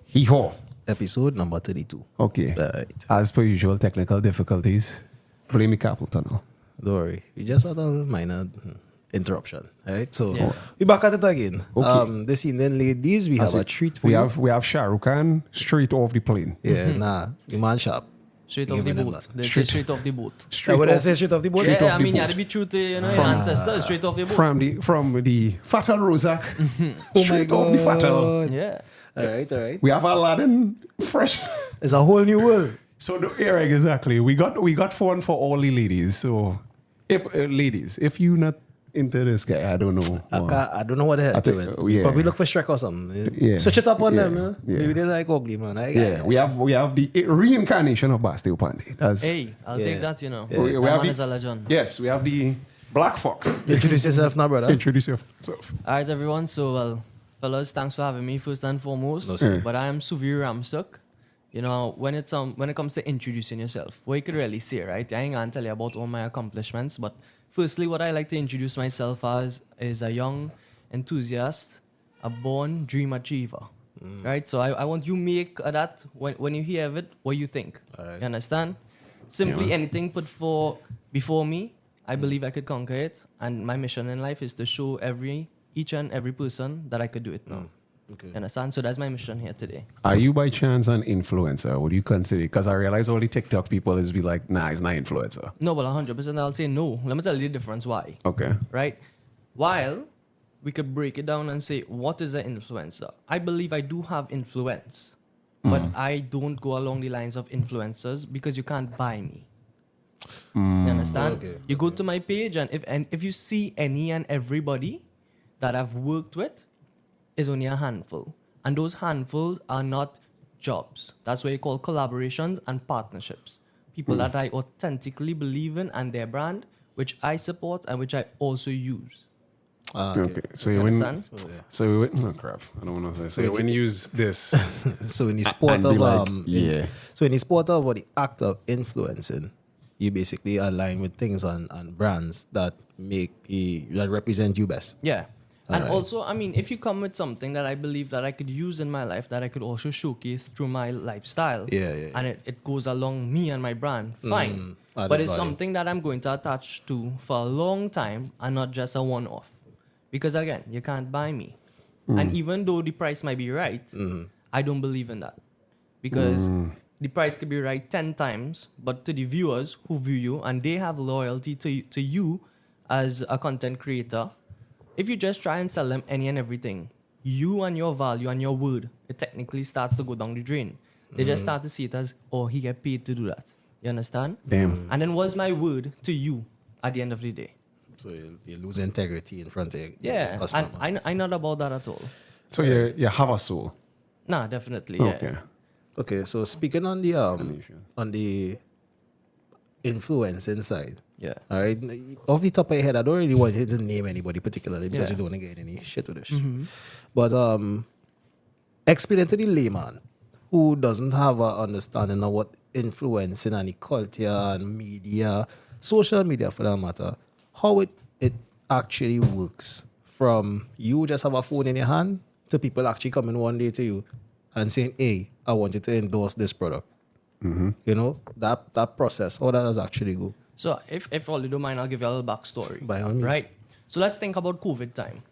Hee-haw. Episode number 32. Okay. Right. As per usual, technical difficulties. Blame me carpal tunnel. Don't worry. We just had a minor interruption. Right? So, Yeah. we back at it again. Okay. This evening, ladies, we have a treat for We you. have Shah Rukh Khan straight off the plane. Yeah, the man sharp. Straight off the Giving them boat. that. They say straight off the boat. Straight What I off, say straight off the boat? Straight Yeah, off I the mean, you boat. had to be true to your ancestors. Straight off the boat. from the Fatal Rozak. Straight off the Fatal. Yeah. All right. We have Aladdin fresh. It's a whole new world. So exactly. We got fun for all the ladies. So if you not into this guy, I don't know. I don't know what the hell I to think- it. yeah. But we look for Shrek or something. Yeah. Switch it up on Yeah. them. Yeah. Maybe they like ugly, man. Yeah, we have the reincarnation of Bastille Pandey. That's Hey, I'll Yeah. take that, you know. we That have man the- is a legend. Yes, we have the Black Fox. Introduce yourself now, brother. Introduce yourself. All right, everyone. So, fellas, thanks for having me first and foremost. No, sir. But I am Suveer Ramsuk. You know, when it comes to introducing yourself, what you could really say, right? I ain't gonna tell you about all my accomplishments, but firstly, what I like to introduce myself as is a young enthusiast, a born dream achiever, right? So I want you make that when you hear of it, what you think. Alright. You understand? Simply anything put before me, I believe I could conquer it, and my mission in life is to show each and every person that I could do it now. Okay. You understand? So that's my mission here today. Are you by chance an influencer? Would you consider? Because I realize all the TikTok people is be like, nah, he's not influencer. No, but 100% I'll say no. Let me tell you the difference why. Okay. Right? While we could break it down and say, what is an influencer? I believe I do have influence, but I don't go along the lines of influencers because you can't buy me. You understand? Okay, You go to my page, and if you see any and everybody that I've worked with, is only a handful. And those handfuls are not jobs. That's what you call collaborations and partnerships. People that I authentically believe in and their brand, which I support and which I also use. Okay. So You you win. understand? So oh crap, I don't want to say. So you when you use this, So in the sport and of be like, yeah. so in the sport of or the act of influencing, you basically align with things and brands that that represent you best. Yeah. And Alright. also, I mean, if you come with something that I believe that I could use in my life, that I could also showcase through my lifestyle, Yeah. and it goes along me and my brand, fine. Added But it's value. something that I'm going to attach to for a long time and not just a one-off. Because again, you can't buy me. And even though the price might be right, I don't believe in that. Because the price could be right 10 times, but to the viewers who view you and they have loyalty to you as a content creator, if you just try and sell them any and everything, you and your value and your word, it technically starts to go down the drain. They just start to see it as, oh, he get paid to do that. You understand? Damn. And then what's my word to you at the end of the day? So you lose integrity in front of your Yeah, customer. and I'm not about that at all. So you have a soul. Nah, definitely, yeah. Okay. Okay, so speaking on the influencing side, Yeah. all right, off the top of your head, I don't really want you to name anybody particularly because Yeah. you don't want to get any shit with this. But explain to the layman who doesn't have an understanding of what influencing and the culture and media, social media for that matter, how it actually works. From you just have a phone in your hand to people actually coming one day to you and saying, hey, I want you to endorse this product. You know, that process, how that does actually go. So if all you don't mind, I'll give you a little backstory. By all means. Right? So let's think about COVID time.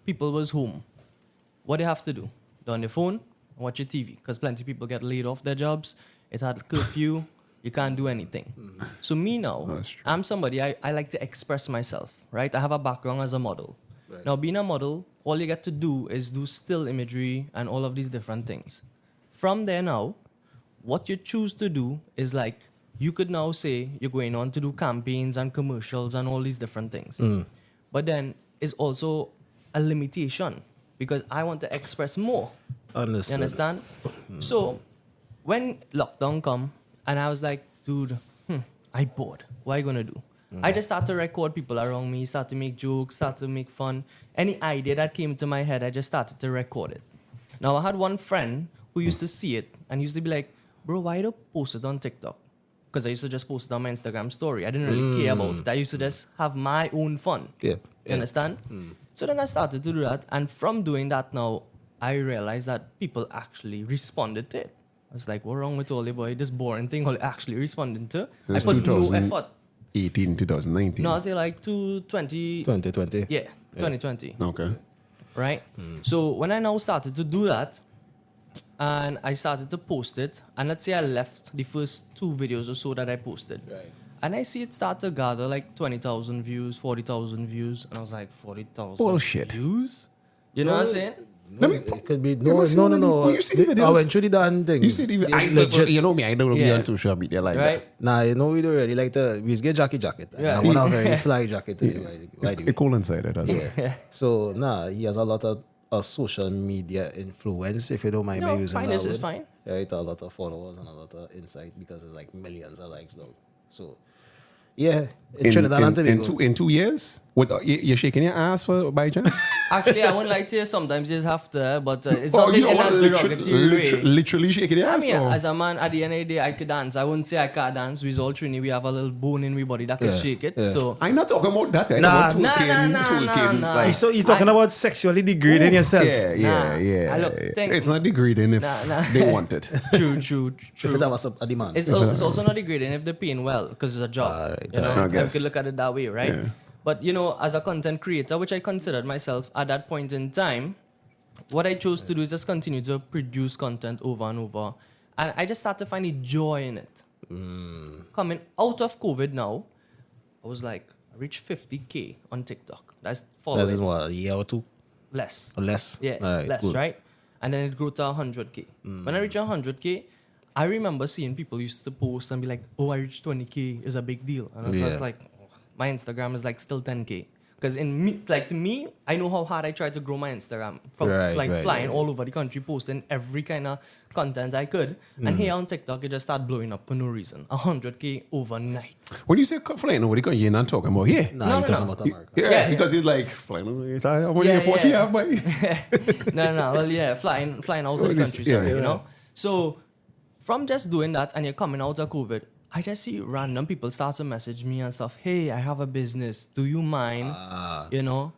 People was home. What they have to do? They're on their phone and watch your TV. Because plenty of people get laid off their jobs. It had curfew. You can't do anything. So me now, That's true. I'm somebody, I like to express myself, right? I have a background as a model. Right. Now, being a model, all you get to do is do still imagery and all of these different things. From there now, what you choose to do is like, you could now say you're going on to do campaigns and commercials and all these different things. But then it's also a limitation because I want to express more. You Understood. understand? So when lockdown come and I was like, dude, I bored. What are you gonna do? I just start to record people around me, start to make jokes, start to make fun. Any idea that came to my head, I just started to record it. Now I had one friend who used to see it and used to be like, bro, why don't you post it on TikTok? because I used to just post it on my Instagram story. I didn't really care about it. I used to just have my own fun. Yeah. You understand? So then I started to do that. And from doing that now, I realized that people actually responded to it. I was like, what wrong with all the boy? This boring thing, all actually responding to. So I it's put no effort. 2019. No, I say like 2020. 2020. Yeah, 2020. Okay. Right? So when I now started to do that, and I started to post it, and let's say I left the first 2 videos or so that I posted. Right. And I see it start to gather like 20,000 views, 40,000 views. And I was like, 40,000 Bullshit. views? You know what I'm saying? No, it could be must see no. already- Oh, you see the I videos? went through the damn things. You said even, legit. you know me, I don't be Yeah. on social media like Right? Nah, you know we don't really like the we get jacket. Yeah. I want a very fly jacket. By that. the way. It coincided as well. So he has a lot of social media influence, if you don't mind me No, using fine, that this is word. fine. Right, a lot of followers and a lot of insight because it's like millions of likes now. So yeah, in Trinidad and Tobago. in 2 years? You're shaking your ass for by chance? Actually, I won't lie to you. Sometimes you just have to, but it's not in a derogatory way. literally shaking your I ass? mean, or? as a man, at the end of the day, I could dance. I wouldn't say I can't dance. We're all Trini. We have a little bone in we body that can Yeah, shake it. yeah. So I'm not talking about that. I'm Nah, talking about twerking. nah. Like, So you're talking about sexually degrading yourself. Yeah. I look, think- It's not degrading if Nah. they want it. true. If it was a demand. It's also not degrading if they're paying well because it's a job. Alright, You know, I I guess. could look at it that way, right? Yeah. But you know, as a content creator, which I considered myself at that point in time, what I chose to do is just continue to produce content over and over, and I just started finding joy in it. Coming out of COVID now, I was like, I reached 50K on TikTok. That's following. That's in what, a year or two Less. or less? Yeah, Alright, less, good. right? And then it grew to 100K. When I reached 100K, I remember seeing people used to post and be like, oh, I reached 20K. It's a big deal. And I was Yeah. like, oh, my Instagram is like still 10K. Because to me, I know how hard I try to grow my Instagram. From Right, flying right. all over the country, posting every kind of content I could. And here on TikTok, it just started blowing up for no reason. 100K overnight. When you say flying over, you're not talking about here. Nah, No, you're no, talking no. about America. Yeah, because he's like, flying over, I want Yeah, to what yeah. you have, boy. No. Well, yeah, flying out of the Well, it's- country, sorry, yeah. you know? So, from just doing that and you're coming out of COVID, I just see random people start to message me and stuff. Hey, I have a business. Do you mind,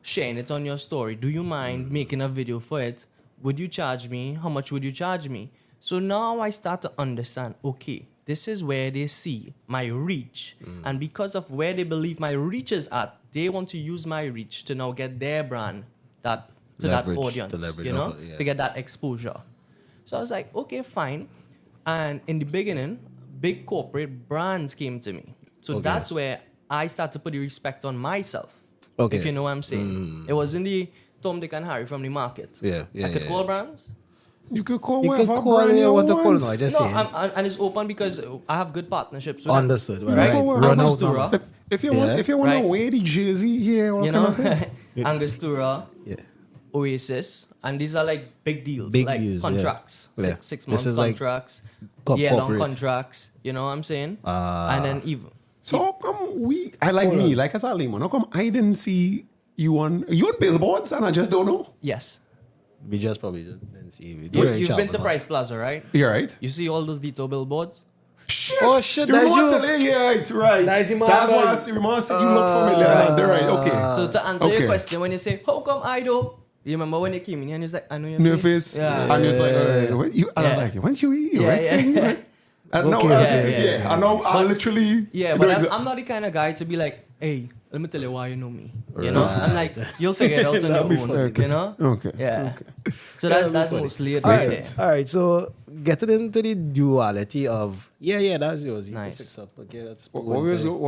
sharing it on your story? Do you mind making a video for it? Would you charge me? How much would you charge me? So now I start to understand, okay, this is where they see my reach. And because of where they believe my reach is at, they want to use my reach to now get their brand to Leverage, that audience, to leverage you know, off it, yeah. to get that exposure. So I was like, okay, fine. And in the beginning, big corporate brands came to me. So Okay. that's where I started to put the respect on myself. Okay. If you know what I'm saying. It wasn't the Tom, Dick, and Harry from the market. Yeah, I could call brands. You could call You can whatever call brand it you what to call want. it. I just No, saying. and it's open because I have good partnerships with Understood. them. Right. Right? Run out Angostura, now. If you want, Yeah. if you want Right. to wear the jersey here, or you kind know, of thing. Angostura, Yeah. Oasis, and these are like big deals, Big like deals, yeah. contracts, Yeah. six This month is like contracts, corporate. year-long contracts. You know what I'm saying? And then even So how come like as a layman, how come I didn't see you on billboards and I just don't know? yes, We just probably didn't see it. you've been to Price Plaza, right? You're right. You see all those detail billboards. Shit. Oh, shit, You that's remember you. to lay- Yeah, right. That's him, That's why man. I see. Remember, you look familiar. They're right. Okay. So to answer okay. your question, when you say, how come I do? You remember when you came in here and you was like, I know your New face. face. Yeah. And you was like, when you, I was Yeah. like, when you eat, Yeah, right? yeah. Saying, right? And now, Okay. I was Yeah, just saying, yeah. yeah. And now I literally. Yeah, but I'm not the kind of guy to be like, hey, let me tell you why you know me. You know? I'm like, you'll figure it out on your own. funny. You know? Okay. Yeah. Okay. So that's mostly it All right right. there. All right. So getting into the duality of that's yours. You Nice. can fix up. Okay, that's What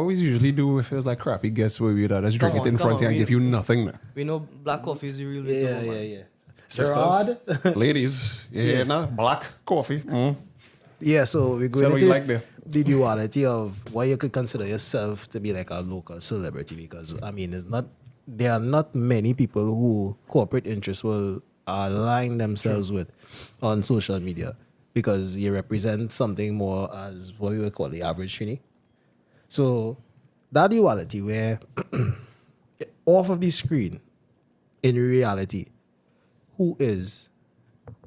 we usually do if it's like crappy guests where we just drink Come it in on, front come on, and give you nothing. We know black coffee is the real way to go, man. yeah. Sisters, Rod? ladies, yeah, nah, black coffee. Yeah, so we're So going what into you like there? the duality of why you could consider yourself to be like a local celebrity because I mean there are not many people who corporate interests will align themselves with on social media because you represent something more as what we would call the average Trini. So that duality where off of the screen, in reality, who is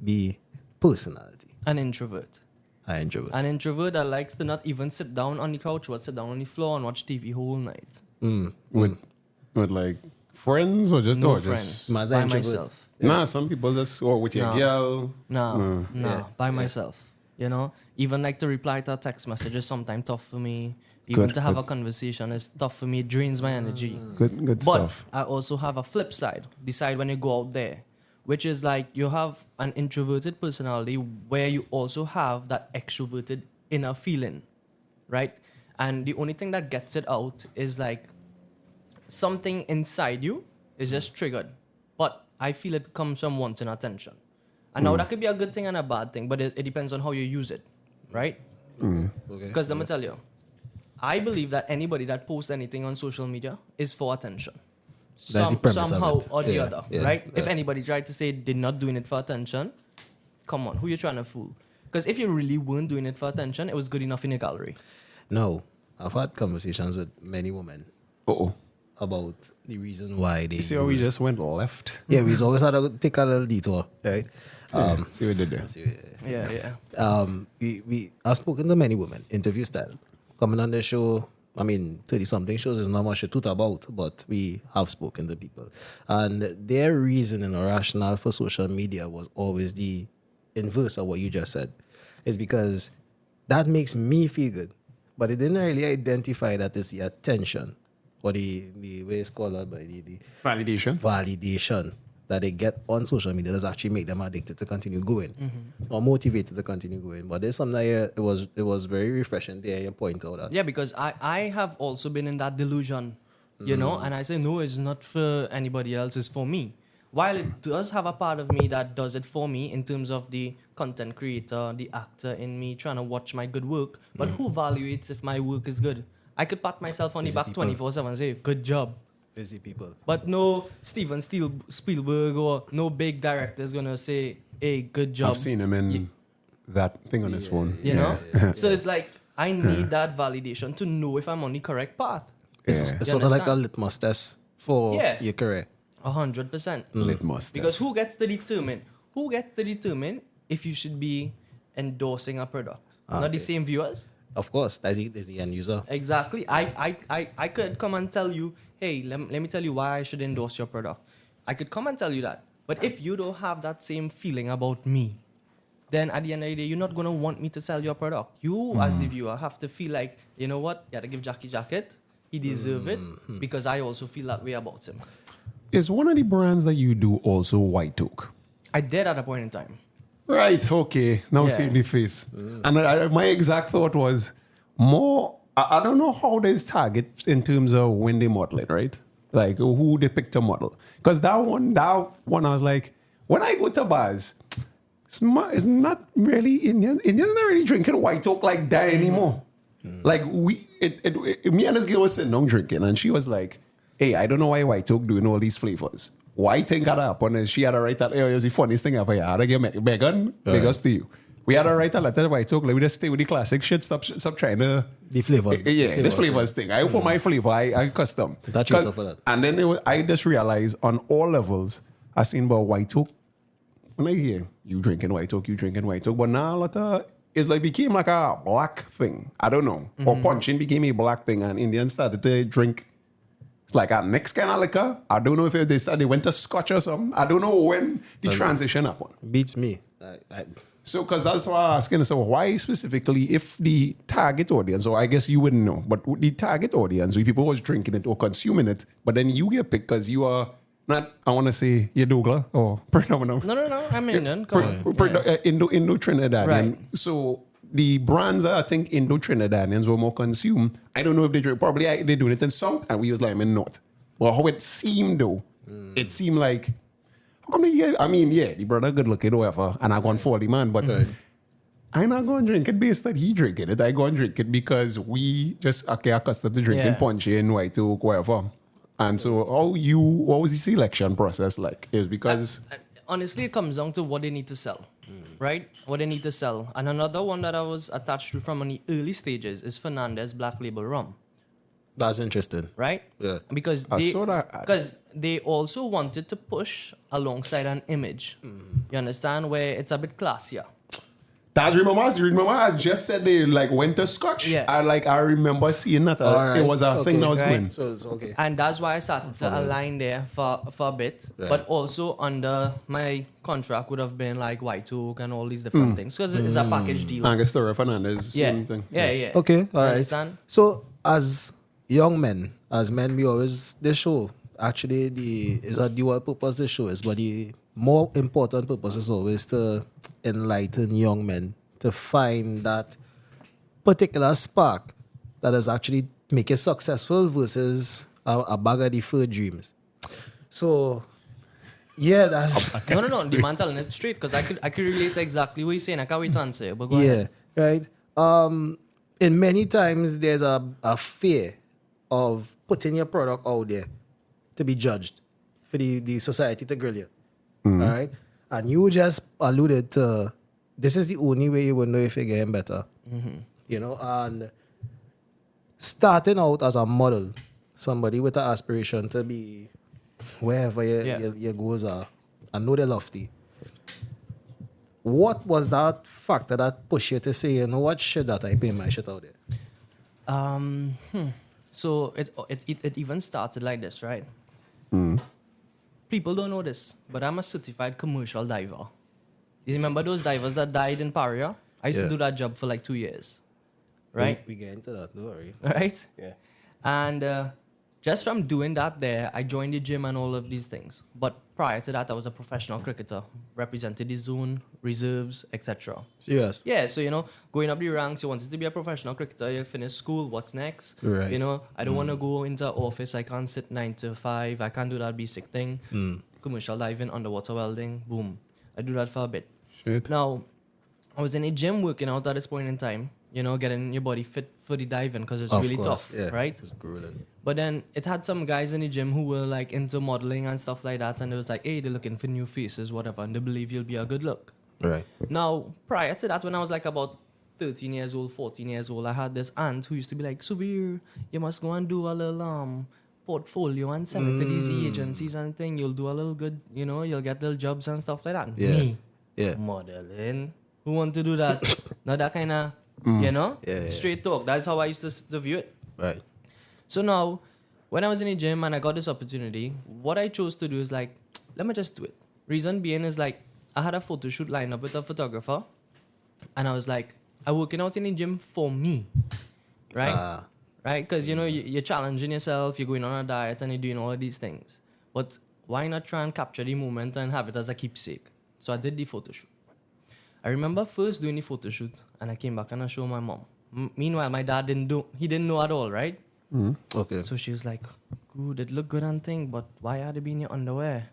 the personality? An introvert. I introvert. An introvert that likes to not even sit down on the couch, but sit down on the floor and watch TV whole night. With like friends or just No or friends. just Mas By introvert. myself. Nah, some people just or with your No. girl. No, Yeah. by myself. You know, even like to reply to a text message is sometimes tough for me. Even Good, to have good. a conversation is tough for me. It drains my energy. Good But stuff. I also have a flip side. Decide when you go out there, which is like you have an introverted personality where you also have that extroverted inner feeling, right? And the only thing that gets it out is like something inside you is just triggered. But I feel it comes from wanting attention. And now that could be a good thing and a bad thing, but it depends on how you use it, right? Okay. Because let me tell you, I believe that anybody that posts anything on social media is for attention. That's the premise of Somehow it. or the Yeah, other, yeah, right? If yeah. anybody tried to say they're not doing it for attention, come on, who you trying to fool? Because if you really weren't doing it for attention, it was good enough in your gallery. No, I've had conversations with many women about the reason why they. You see how we just went left? Yeah, we always had to take a little detour, right? See what we did there. Yeah. We I've spoken to many women, interview style, coming on the show. I mean, 30-something shows is not much to talk about, but we have spoken to people. And their reasoning or rationale for social media was always the inverse of what you just said. It's because that makes me feel good. But it didn't really identify that it's the attention or the way it's called out by the Validation. validation that they get on social media does actually make them addicted to continue going or motivated to continue going. But there's something that it was very refreshing there. You point out that. Yeah, because I have also been in that delusion, you know, and I say, no, it's not for anybody else, it's for me. While it does have a part of me that does it for me in terms of the content creator, the actor in me trying to watch my good work, but who evaluates if my work is good? I could pat myself on the Busy back people. 24/7 and say, good job. Busy people. But no Steven Spielberg or no big director is going to say, hey, good job. I've seen him in that thing on his phone. You know? So it's like, I need that validation to know if I'm on the correct path. It's Yeah. it's You sort of like a understand? litmus test for Yeah. your career. 100%. Litmus. Because who gets to determine if you should be endorsing a product? Not the same viewers? Of course, that's the end user. Exactly. I could come and tell you, hey, let me tell you why I should endorse your product. I could come and tell you that. But if you don't have that same feeling about me, then at the end of the day, you're not going to want me to sell your product. You, as the viewer, have to feel like, you know what? You got to give Jackie jacket. He deserves it because I also feel that way about him. Is one of the brands that you do also White Oak? I did at a point in time. Right, okay. Now Yeah. see the face. And my exact thought was more, I don't know how there's targets in terms of when they model it, right? Like who they picked to model. Because that one I was like, when I go to bars, it's not really Indians. Indians not really drinking White Oak like that anymore. Like me and this girl was sitting down drinking and she was like, hey, I don't know why White Oak doing all these flavors. Why think had happen? And she had to write that. It was the funniest thing ever. I had to give Megan, biggest to you. We had to write a letter to White Oak. Like, we just stay with the classic shit. Stop trying to. The flavors. Yeah, this flavors thing. I open my flavor. I custom. Touch yourself for that. And then I just realized on all levels, I seen about White Oak. When I hear you drinking White Oak, but now a lot of it's like became like a black thing. I don't know. Or punching became a black thing, and Indians started to drink. It's like a next kind of liquor. I don't know if they went to Scotch or something. I don't know when the transition happened. Beats me. So, because that's why I'm asking, so why specifically, if the target audience, or I guess you wouldn't know, but the target audience, people was drinking it or consuming it, but then you get picked because you are not, I want to say, you're Douglas or predominant. No, I'm Indian. Come on. Indo-Trinidadian. Right. So, the brands that I think Indo-Trinidadians were more consumed, I don't know if they drink, probably they're doing it in South, and we was like in North. But how it seemed though, it seemed like, how come the brother good looking or whatever, and I gone for the man, but I'm not going to drink it based that he drinking it. I go and drink it because we just accustomed to drinking punch in White Oak, whatever. And so what was the selection process like? It was because... Honestly, it comes down to what they need to sell, right? What they need to sell. And another one that I was attached to from the early stages is Fernandez Black Label Rum, That's interesting. right? Yeah. Because I saw that. because they also wanted to push alongside an image. You understand? Where it's a bit classier. Remember I just said they like went to Scotch. Yeah. I remember seeing that. Alright, It was a thing that was right. going. So it's okay. And that's why I started to align there for a bit. Right. But also under my contract would have been like White Oak and all these different things. Because it's a package deal. Angostura Fernandez. Yeah. Same thing. Yeah. Okay, You all right. understand? So as young men, we always this show actually is a dual purpose. This show is, but the more important purpose is always to enlighten young men to find that particular spark that is actually make it successful versus a bag of deferred dreams. So yeah, that's No. The man telling it straight because I could relate to exactly what you're saying. I can't wait to answer it, but go ahead. right. In many times there's a fear of putting your product out there to be judged for the society to grill you. All right. And you just alluded to this is the only way you will know if you're getting better. You know, and starting out as a model, somebody with an aspiration to be wherever your goals are, I know they're lofty. What was that factor that pushed you to say, you know what, shit that I pay my shit out there? So it even started like this, right? People don't know this, but I'm a certified commercial diver. You remember those divers that died in Paria? I used to do that job for like 2 years, right? We get into that, don't worry. Right? Yeah. And just from doing that there, I joined the gym and all of these things. But prior to that, I was a professional cricketer, represented the zone, reserves, etc. Serious? Yeah, so, going up the ranks, you wanted to be a professional cricketer, you finish school, what's next? Right. I don't want to go into office, I can't sit 9 to 5, I can't do that basic thing. Commercial diving, underwater welding, boom. I do that for a bit. Shit. Now, I was in a gym working out at this point in time, getting your body fit for the diving because it's Of really course, tough, yeah. right? It's grueling. But then it had some guys in the gym who were like into modeling and stuff like that, and it was like, hey, they're looking for new faces, whatever, and they believe you'll be a good look. Right. Now, prior to that, when I was like about 13 years old, 14 years old, I had this aunt who used to be like, Suveer, you must go and do a little portfolio and send it to these agencies and thing. You'll do a little good, you'll get little jobs and stuff like that. Yeah. Me, Yeah. modeling. Who want to do that? Not that kind of, Yeah. straight talk. That's how I used to view it. Right. So now, when I was in the gym and I got this opportunity, what I chose to do is like, let me just do it. Reason being is like, I had a photo shoot lined up with a photographer, and I was like, I'm working out in the gym for me, right? Right? Because, you're challenging yourself, you're going on a diet, and you're doing all of these things. But why not try and capture the moment and have it as a keepsake? So I did the photo shoot. I remember first doing the photo shoot, and I came back and I showed my mom. Meanwhile, my dad didn't know at all, right? Okay. So she was like, good, it look good and thing, but why are they being in your underwear?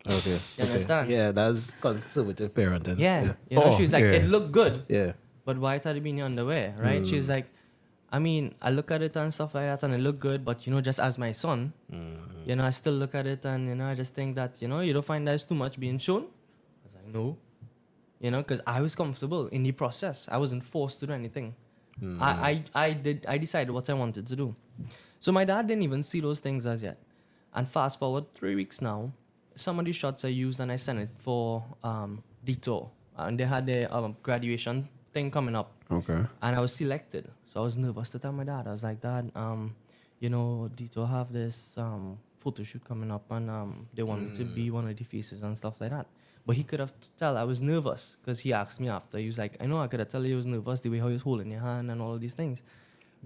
Okay. You understand? Yeah, that's conservative parenting. Yeah. Oh, She was like, yeah. it look good, Yeah. but why are they being in your underwear, right? She was like, I mean, I look at it and stuff like that and it look good, but, just as my son, I still look at it and, I just think that, you don't find there's too much being shown? I was like, no. Because I was comfortable in the process. I wasn't forced to do anything. I decided what I wanted to do. So my dad didn't even see those things as yet. And fast forward 3 weeks now, some of the shots I used and I sent it for Detour. And they had their graduation thing coming up. Okay. And I was selected. So I was nervous to tell my dad. I was like, Dad, Detour have this photo shoot coming up and they want me to be one of the faces and stuff like that. But he could have tell I was nervous because he asked me after. He was like, I know I could have tell you was nervous the way how he was holding your hand and all of these things.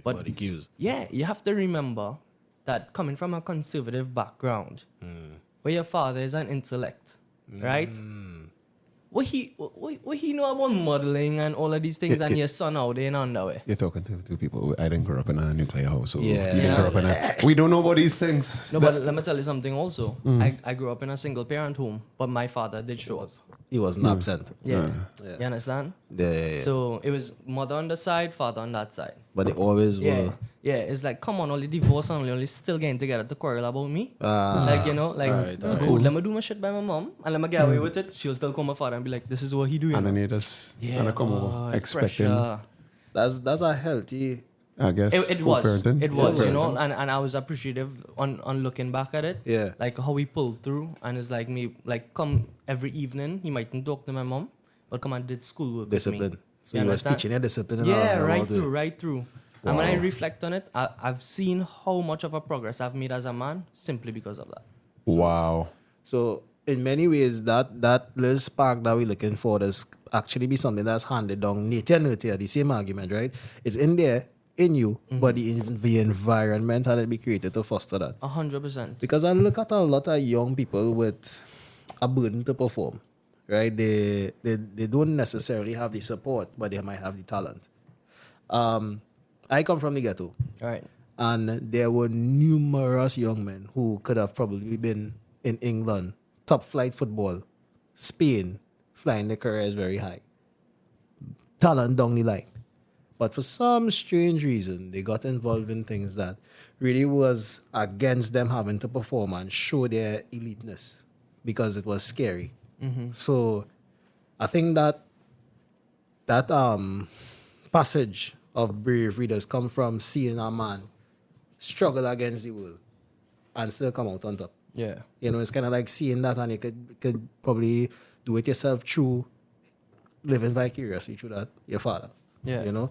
But Body cues. yeah, you have to remember that coming from a conservative background, where your father is an intellect, right? What he know about modeling and all of these things, and your son out there in underwear. You're talking to two people. I didn't grow up in a nuclear house, so Yeah. you didn't grow up in a. We don't know about these things. No, but let me tell you something also. I grew up in a single parent home, but my father did show us. He wasn't absent. Yeah. Yeah. You understand? Yeah. So it was mother on this side, father on that side. But they always Yeah. were. Yeah, it's like, come on, only divorce and only still getting together to quarrel about me. Alright, Good, let me do my shit by my mom and let me get away with it. She'll still call my father and be like, this is what he do. And then you just and I come over expecting. pressure. That's a healthy. I guess It was, co-parenting. it was, Co-parenting. and I was appreciative on looking back at it. Yeah. Like how we pulled through, and it's like me, like come every evening, he mightn't talk to my mom, but come and did schoolwork Discipline. with me. So You you was understand? teaching your discipline. and Yeah, all right about it. through, right through. And when I reflect on it, I've seen how much of a progress I've made as a man simply because of that. Wow. So in many ways, that little spark that we're looking for is actually be something that's handed down nature, the same argument, right? It's in there, in you, but the environment had to be created to foster that. 100%. Because I look at a lot of young people with a burden to perform, right? They don't necessarily have the support, but they might have the talent. I come from the ghetto. All right. And there were numerous young men who could have probably been in England, top flight football, Spain, flying their careers very high. Talent down the line. But for some strange reason, they got involved in things that really was against them having to perform and show their eliteness because it was scary. So I think that passage of bravery does come from seeing a man struggle against the world and still come out on top. Yeah. You know, it's kind of like seeing that, and you could probably do it yourself through living vicariously through that, your father. Yeah. You know,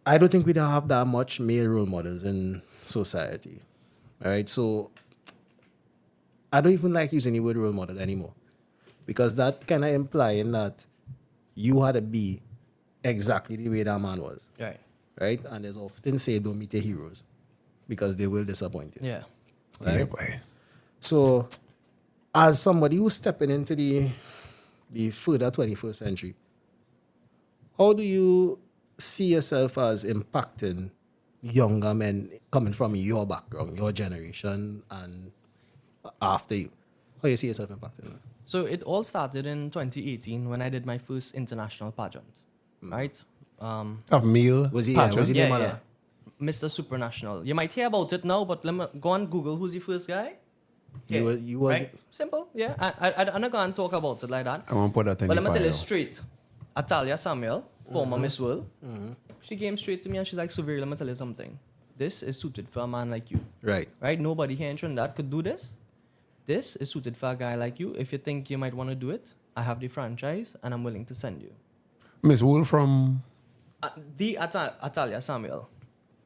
I don't think we don't have that much male role models in society. All right. So I don't even like using the word role model anymore because that kind of implying that you had to be exactly the way that man was. Right. Right. And there's often say don't meet your heroes because they will disappoint you. Yeah. Right? Yeah, boy. So, as somebody who's stepping into the further 21st century, how do you see yourself as impacting younger men coming from your background, your generation, and after you? How do you see yourself impacting them? So it all started in 2018 when I did my first international pageant, right? Of meal. Was he pageant. the name of that? Mr. Supranational. You might hear about it now, but let me go on Google who's the first guy. You was right? Simple, yeah. I'm not going to talk about it like that. I won't put that in But the let me tell you bio. straight. Atalia Samuel, former Miss World, she came straight to me and she's like, Suveer, let me tell you something. This is suited for a man like you. right. Right? Nobody here in Trinidad could do this. This is suited for a guy like you. If you think you might want to do it, I have the franchise and I'm willing to send you. Miss Wool from... The Atalia Samuel.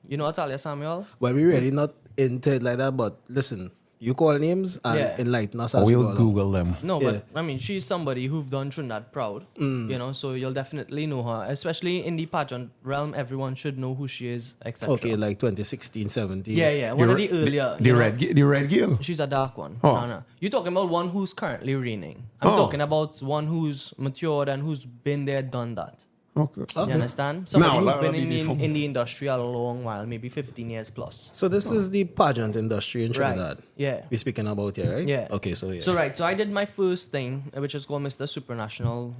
You know Atalia Samuel? Well, we're really not into it like that, but listen, you call names and Yeah. enlighten us as we go We'll along. Google them. No, Yeah. but I mean, she's somebody who've done Trinidad proud, you know, so you'll definitely know her. Especially in the pageant realm, everyone should know who she is, etc. Okay, like 2016, 17. Yeah, one of the earlier. The you know, the red girl. She's a dark one. Oh. No. You're talking about one who's currently reigning. I'm Oh. talking about one who's matured and who's been there, done that. Okay. You understand? Somebody Now, who's that'll been be in the industry a long while, maybe 15 years plus. So this is the pageant industry in Trinidad. Right. Yeah. We're speaking about here, right? Yeah. Okay, so yeah. So I did my first thing, which is called Mr. Supranational.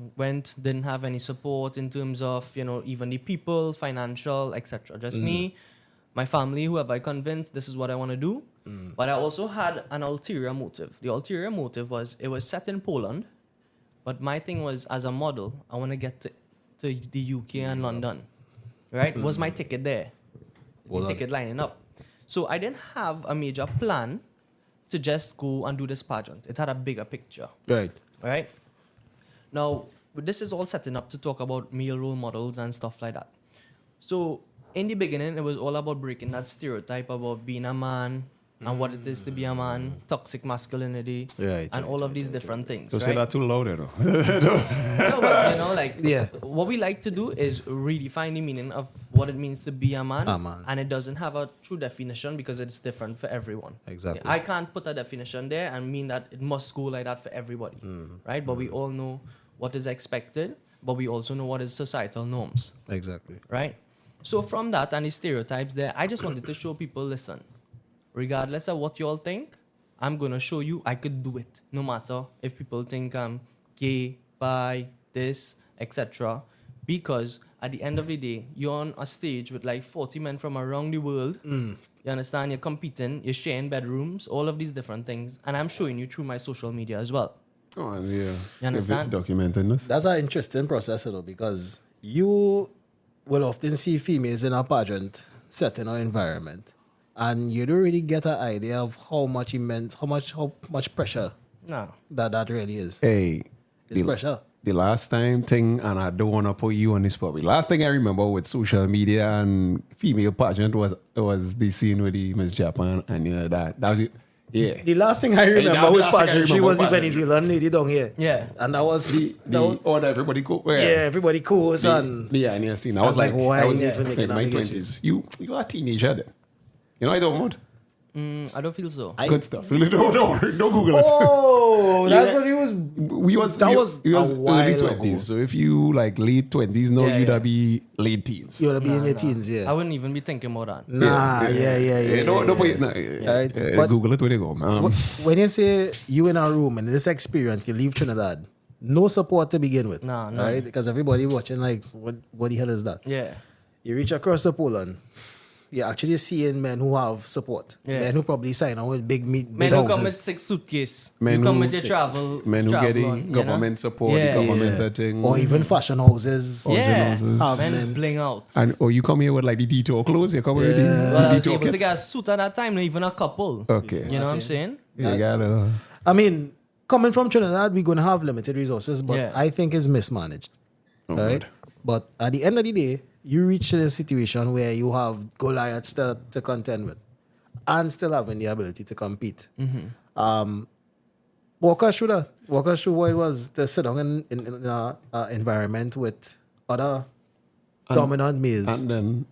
Didn't have any support in terms of, you know, even the people, financial, etc. Just me, my family, whoever I convinced this is what I want to do. But I also had an ulterior motive. The ulterior motive was it was set in Poland, but my thing was as a model, I want to get to the UK and London. Right? Was my ticket there? Hold The on. ticket lining up. So I didn't have a major plan to just go and do this pageant. It had a bigger picture. Right. Right? Now, this is all setting up to talk about male role models and stuff like that. So, in the beginning, it was all about breaking that stereotype about being a man and what it is to be a man, toxic masculinity, Right, and right, all of these different things. Don't right? say that too loud, though. No, but, you know, like, Yeah. what we like to do is redefine the meaning of what it means to be a man. A man. And it doesn't have a true definition because it's different for everyone. Exactly. I can't put a definition there and mean that it must go like that for everybody, right? But we all know what is expected, but we also know what is societal norms, Exactly. right? So from that and the stereotypes there, I just wanted to show people, listen, regardless of what you all think, I'm going to show you I could do it, no matter if people think I'm gay, bi, this, etc. Because at the end of the day, you're on a stage with like 40 men from around the world. You understand? You're competing, you're sharing bedrooms, all of these different things. And I'm showing you through my social media as well. Oh, and yeah. You understand? Documenting this. That's an interesting process, though, because you will often see females in a pageant setting or environment, and you don't really get an idea of how much pressure No. that really is. Hey, It's pressure. the last time thing, and I don't want to put you on this spot. The last thing I remember with social media and female pageant was the scene with the Miss Japan, and that was it. Yeah. The last thing I remember with pageantry was the Venezuelan lady down here. Yeah. And that was everybody cool. yeah, everybody cool and and yeah, scene. I was like, why I was is it like making my allegations? 20s. You are a teenager then. You know I don't want. I don't feel so. Good stuff. Don't Google it. Oh, that's what he was. We was a while early ago. 20s. So if you like late 20s, no, Yeah, you'd yeah. be late teens. You wanna be in your teens, yeah. I wouldn't even be thinking about that. Nah, yeah. Don't put it. Right. But- Google it when you go. When you say you in a room and this experience can leave Trinidad, no support to begin with. Nah, no. Right? Because everybody watching like, what the hell is that? Yeah. You reach across the Poland, you're actually seeing men who have support. Yeah. Men who probably sign on with big Men who come with houses. 6 suitcases. Men you come who- with your travel. Men who travel getting on, you government know? support, Yeah. the government Yeah. thing. Or even fashion houses. Yeah. Have Men men. bling out. And you come here with like the detour clothes. You come here with Yeah. Well, the I was detour able to kits. get a suit at that time, not even a couple. Okay. You know what I'm saying? Yeah, you gotta. I mean, coming from Trinidad, we're going to have limited resources, but Yeah. I think it's mismanaged. Oh, right? good. But at the end of the day, you reach a situation where you have Goliaths to contend with and still having the ability to compete. Walk us through that. Walk us through what it was to sit down in an environment with other dominant males. And then,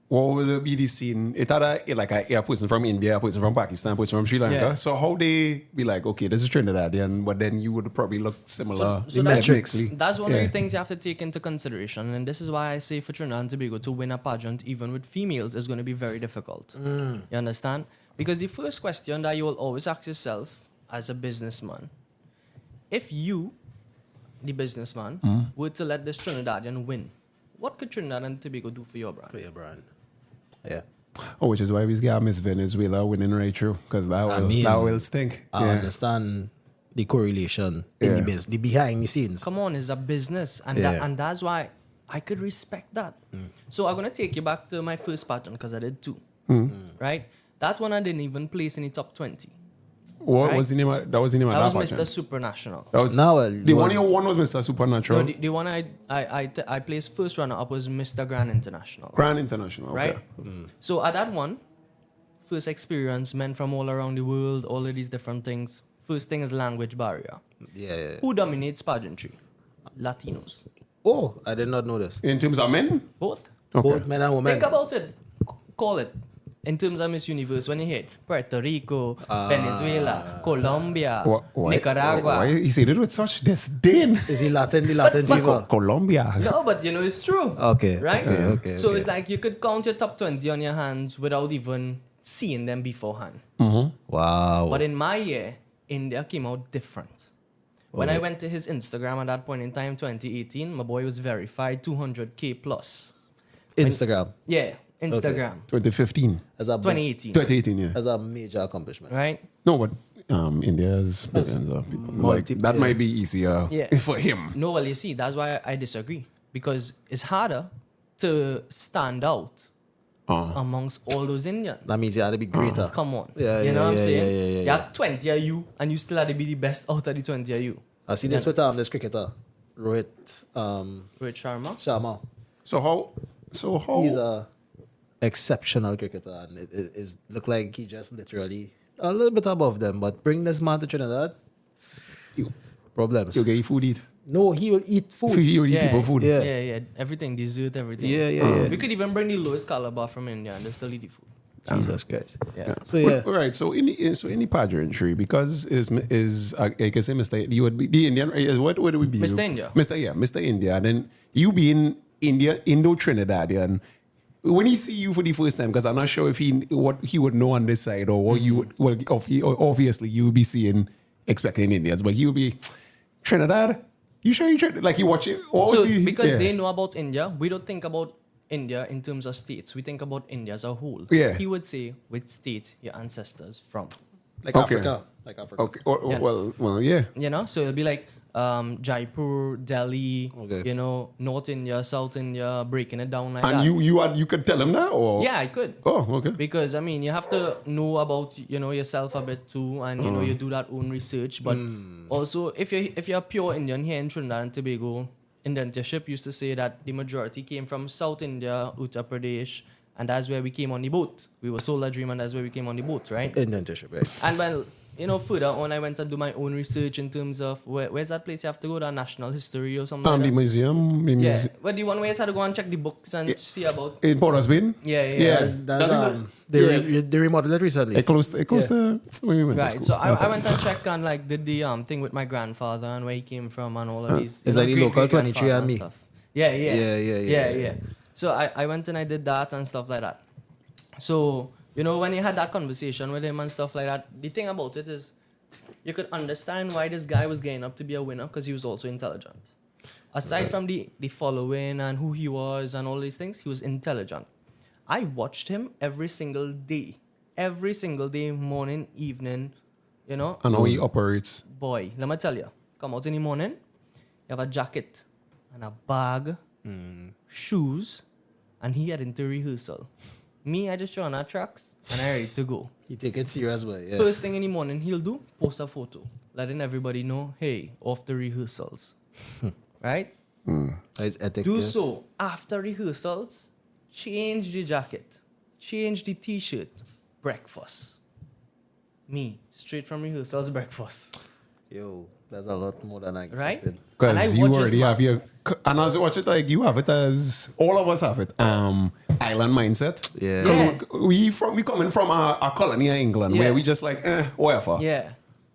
what would it be the scene? It had a person from India, a person from Pakistan, a person from Sri Lanka. Yeah. So how they be like, okay, this is Trinidadian, but then you would probably look similar. So metrics. that's one of Yeah. the things you have to take into consideration. And this is why I say for Trinidad and Tobago to win a pageant, even with females, is going to be very difficult. You understand? Because the first question that you will always ask yourself as a businessman, if you, the businessman, were to let this Trinidadian win, what could Trinidad and Tobago do for your brand? For your brand. Yeah. Oh, which is why we got Miss Venezuela winning right through, because that will stink. I Yeah. understand the correlation in Yeah. the business, the behind the scenes. Come on, it's a business. And, Yeah. and that's why I could respect that. So I'm going to take you back to my first pageant because I did 2. Right? That one I didn't even place in the top 20. What Right? was the name of that? Was the name of That was that Mr. pageant? Supernational. That was Now, the one you won was Mr. Supernatural. No, the one I placed first runner up was Mr. Grand International. Grand International. Okay. Right? So at that one, first experience, men from all around the world, all of these different things. First thing is language barrier. yeah. Who dominates pageantry? Latinos. Oh, I did not know this. In terms of men? Both. Okay. Both men and women. Think about it. Call it. In terms of Miss Universe, when you hit Puerto Rico, Venezuela, Colombia, Nicaragua. Why you say it with such disdain? Is he Latin? The Latin fever. Colombia. No, but you know, it's true. Okay. Right? Okay. So it's like you could count your top 20 on your hands without even seeing them beforehand. Wow. But in my year, India came out different. When I went to his Instagram at that point in time, 2018, my boy was verified 200K plus. Instagram. Yeah, Instagram. 2015. As a 2018. 2018, yeah. As a major accomplishment. Right? No, but India's billions of people. Like, that might be easier Yeah. for him. No, well, you see, that's why I disagree. Because it's harder to stand out amongst all those Indians. That means you had to be greater. Come on. Yeah, you know what I'm yeah, saying? yeah. You have 20 of you, and you still had to be the best out of the 20 of you. I see this with this cricketer, Rohit Rohit Sharma. Sharma. So how? He's a exceptional cricketer, and it is look like he just literally a little bit above them. But bring this man to Trinidad, problems. You get food eat. No, he will eat food. He will eat Yeah. people food. Yeah. Yeah. Everything, dessert, everything. Yeah. We could even bring the lowest caliber from India and they still eat the food. Jesus Christ. Yeah. So yeah, All right. So in the pageantry, because I can say Mr. You would be the Indian. Is what would it be? Mr. India. Mr. India. And then you being Indo Trinidadian. When he see you for the first time, because I'm not sure if what he would know on this side or what you would. Well, obviously you would be seeing expecting Indians, but he would be Trinidad. You sure you Trinidad? Like you watch it. So because they know about India, we don't think about India in terms of states. We think about India as a whole. Yeah. He would say which state your ancestors from. like Okay. Africa. Okay. Well, yeah. You know, so it'll be like Jaipur, Delhi, Okay. you know, North India, South India, breaking it down like And that. you could tell him that, or Yeah, I could. Oh, okay. Because I mean, you have to know about, you know, yourself a bit too, and you know, you do that own research. But also, if you're pure Indian here in Trinidad and Tobago, indentureship used to say that the majority came from South India, Uttar Pradesh, and that's where we came on the boat. We were sold a dream, and that's where we came on the boat, right? Indentureship, right? And well, you know, further on, I went and do my own research in terms of where's that place you have to go, the National History or something. the Like that. museum in, Yeah, but the one where you had to go and check the books and see about. in Port has been. Yeah. They remodeled it recently. It closed to when we went to Right, school. so I went and checked and like did the thing with my grandfather and where he came from and all of these. Is you that know, the local 23 great-grandfather and me? stuff. Yeah. Yeah. So I went and I did that and stuff like that. So, you know, when you had that conversation with him and stuff like that, the thing about it is you could understand why this guy was getting up to be a winner because he was also intelligent. Aside from the following and who he was and all these things, he was intelligent. I watched him every single day, morning, evening, you know. And how he operates. Boy, let me tell you, come out in the morning, you have a jacket and a bag, shoes, and he had into rehearsal. Me, I just throw on our tracks and I ready to go. He take it serious, but yeah. First thing in the morning, he'll do, post a photo, letting everybody know, hey, off the rehearsals. Right? It's ethic, Do yeah. so after rehearsals, change the jacket, change the t-shirt, breakfast. Me, straight from rehearsals, breakfast. Yo, that's a lot more than I Right? expected. And I Because you watch this already man. have your, and as you watch it, like you have it as all of us have it. Island mindset. Yeah. We coming from a colony in England Yeah. where we just like whatever. Yeah.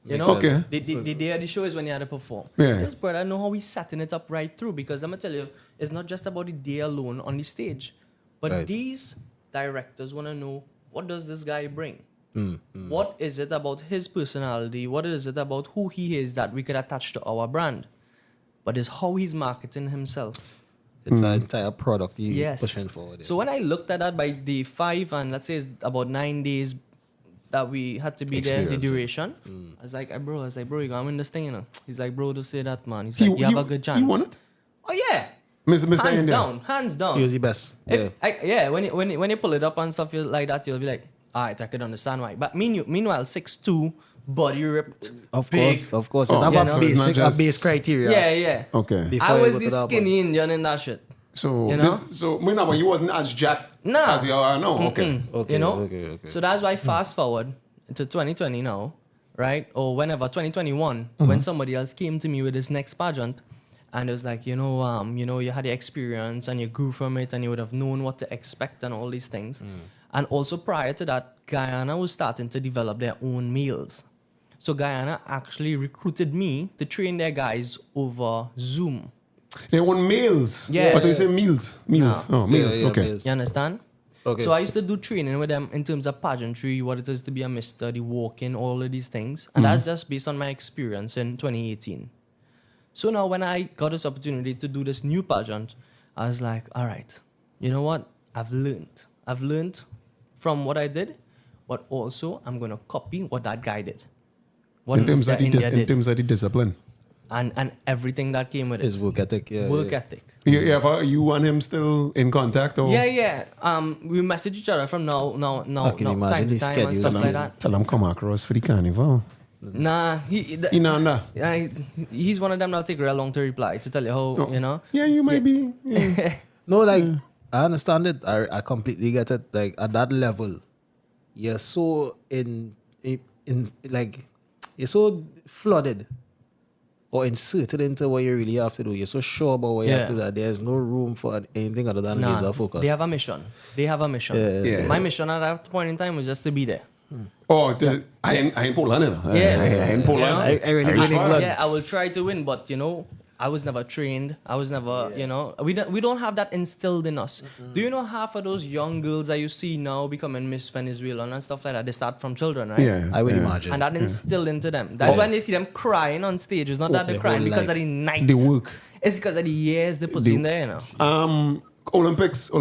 You Makes know, sense. the day of the show is when you had to perform. Yeah. This brother know how he's setting it up right through because I'm gonna tell you, it's not just about the day alone on the stage, but Right. these directors wanna know what does this guy bring. What is it about his personality? What is it about who he is that we could attach to our brand? But it's how he's marketing himself. It's an entire product you Yes. pushing forward. So when I looked at that by day 5 and let's say it's about 9 days that we had to be there, the Experience. duration, I was like, bro, you gonna win this thing, you know? He's like, bro, don't say that, man. He's like, you have a good chance. He won it? Oh yeah, Mr. hands India. down. he was the best. Yeah. When you pull it up and stuff like that, you'll be like, alright, I could understand why. But meanwhile, 6'2", body ripped, Of big. course. Oh, It have yeah, a so it's not basic, just- a base criteria. Yeah. Okay. Before I you was go the to that skinny Indian in that shit. So You know? you wasn't as jacked Nah. as you are now. Okay. Okay, You know? okay. So that's why fast forward to 2020 now, right? Or whenever 2021, when somebody else came to me with this next pageant, and it was like, you had the experience and you grew from it, and you would have known what to expect and all these things. And also prior to that, Guyana was starting to develop their own meals. So Guyana actually recruited me to train their guys over Zoom. They want meals. Yeah. But you say meals. Meals. No. Oh, meals. Yeah, okay. meals. You understand? Okay. So I used to do training with them in terms of pageantry, what it is to be a mister, the walking, all of these things. And that's just based on my experience in 2018. So now when I got this opportunity to do this new pageant, I was like, all right, you know what? I've learned from what I did, but also I'm going to copy what that guy did. What In terms, Mr. of the, India in did. terms of the discipline. And everything that came with it. His work ethic, yeah. Work yeah. ethic. You and him still in contact? Or? Yeah. We message each other from now, I can imagine time to his time and schedules stuff now. like that. Tell him come across for the carnival. Nah, he's one of them that'll take real long to reply to tell you how, you know. Yeah, you might be. Yeah. No, like, I understand it. I completely get it. Like, at that level, you're so you're so flooded or inserted into what you really have to do. You're so sure about what you have to do that there's no room for anything other than laser focus. They have a mission. Yeah. My mission at that point in time was just to be there. Oh, I in Poland, you know. Yeah. I in Poland. You know? I really Irish fan. Yeah, I will try to win, but I was never trained. I was never, we don't have that instilled in us. Do you know half of those young girls that you see now becoming Miss Venezuela and stuff like that? They start from children, right? Yeah. I would yeah. imagine. And that instilled into them. That's when they see them crying on stage. It's not that they're their crying whole because life. of the night. The work. It's because of the years they put in there, you know. Olympics,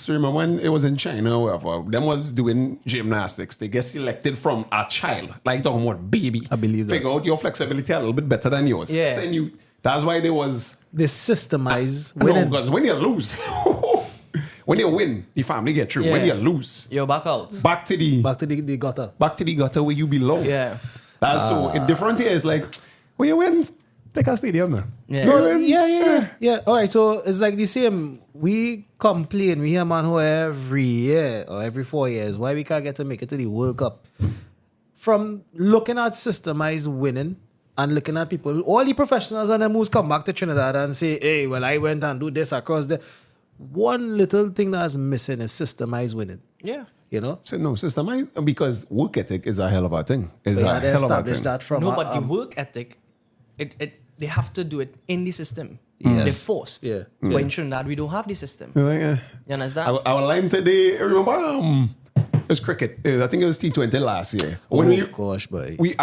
remember when it was in China or whatever, them was doing gymnastics. They get selected from a child, like talking about baby. I believe that. Figure out your flexibility a little bit better than yours. Yeah. Send you That's why there was They systemize no, winning. because when you lose, when you win, the family get through. When Yeah. you lose, You're back out. back to the Back to the gutter. where you belong. Yeah. That's so in different here. It's like when you win, take a stadium now. Yeah. You No, win, yeah. All right, so it's like the same. We complain, we hear man who every year or every 4 years, why we can't get to make it to the World Cup. From looking at systemized winning and looking at people, all the professionals and them who's come back to Trinidad and say, hey, well, I went and do this across the. One little thing that's missing is systemized winning. Yeah. You know? So no, system, because work ethic is a hell of a thing. It's Yeah, a they hell of a established thing. that from No, but the work ethic, they have to do it in the system. Yes. They're forced. Yeah. But in Trinidad, we don't have the system. You're like, You understand? Our line today, remember, it was cricket. I think it was T20 last year. Gosh, boy. We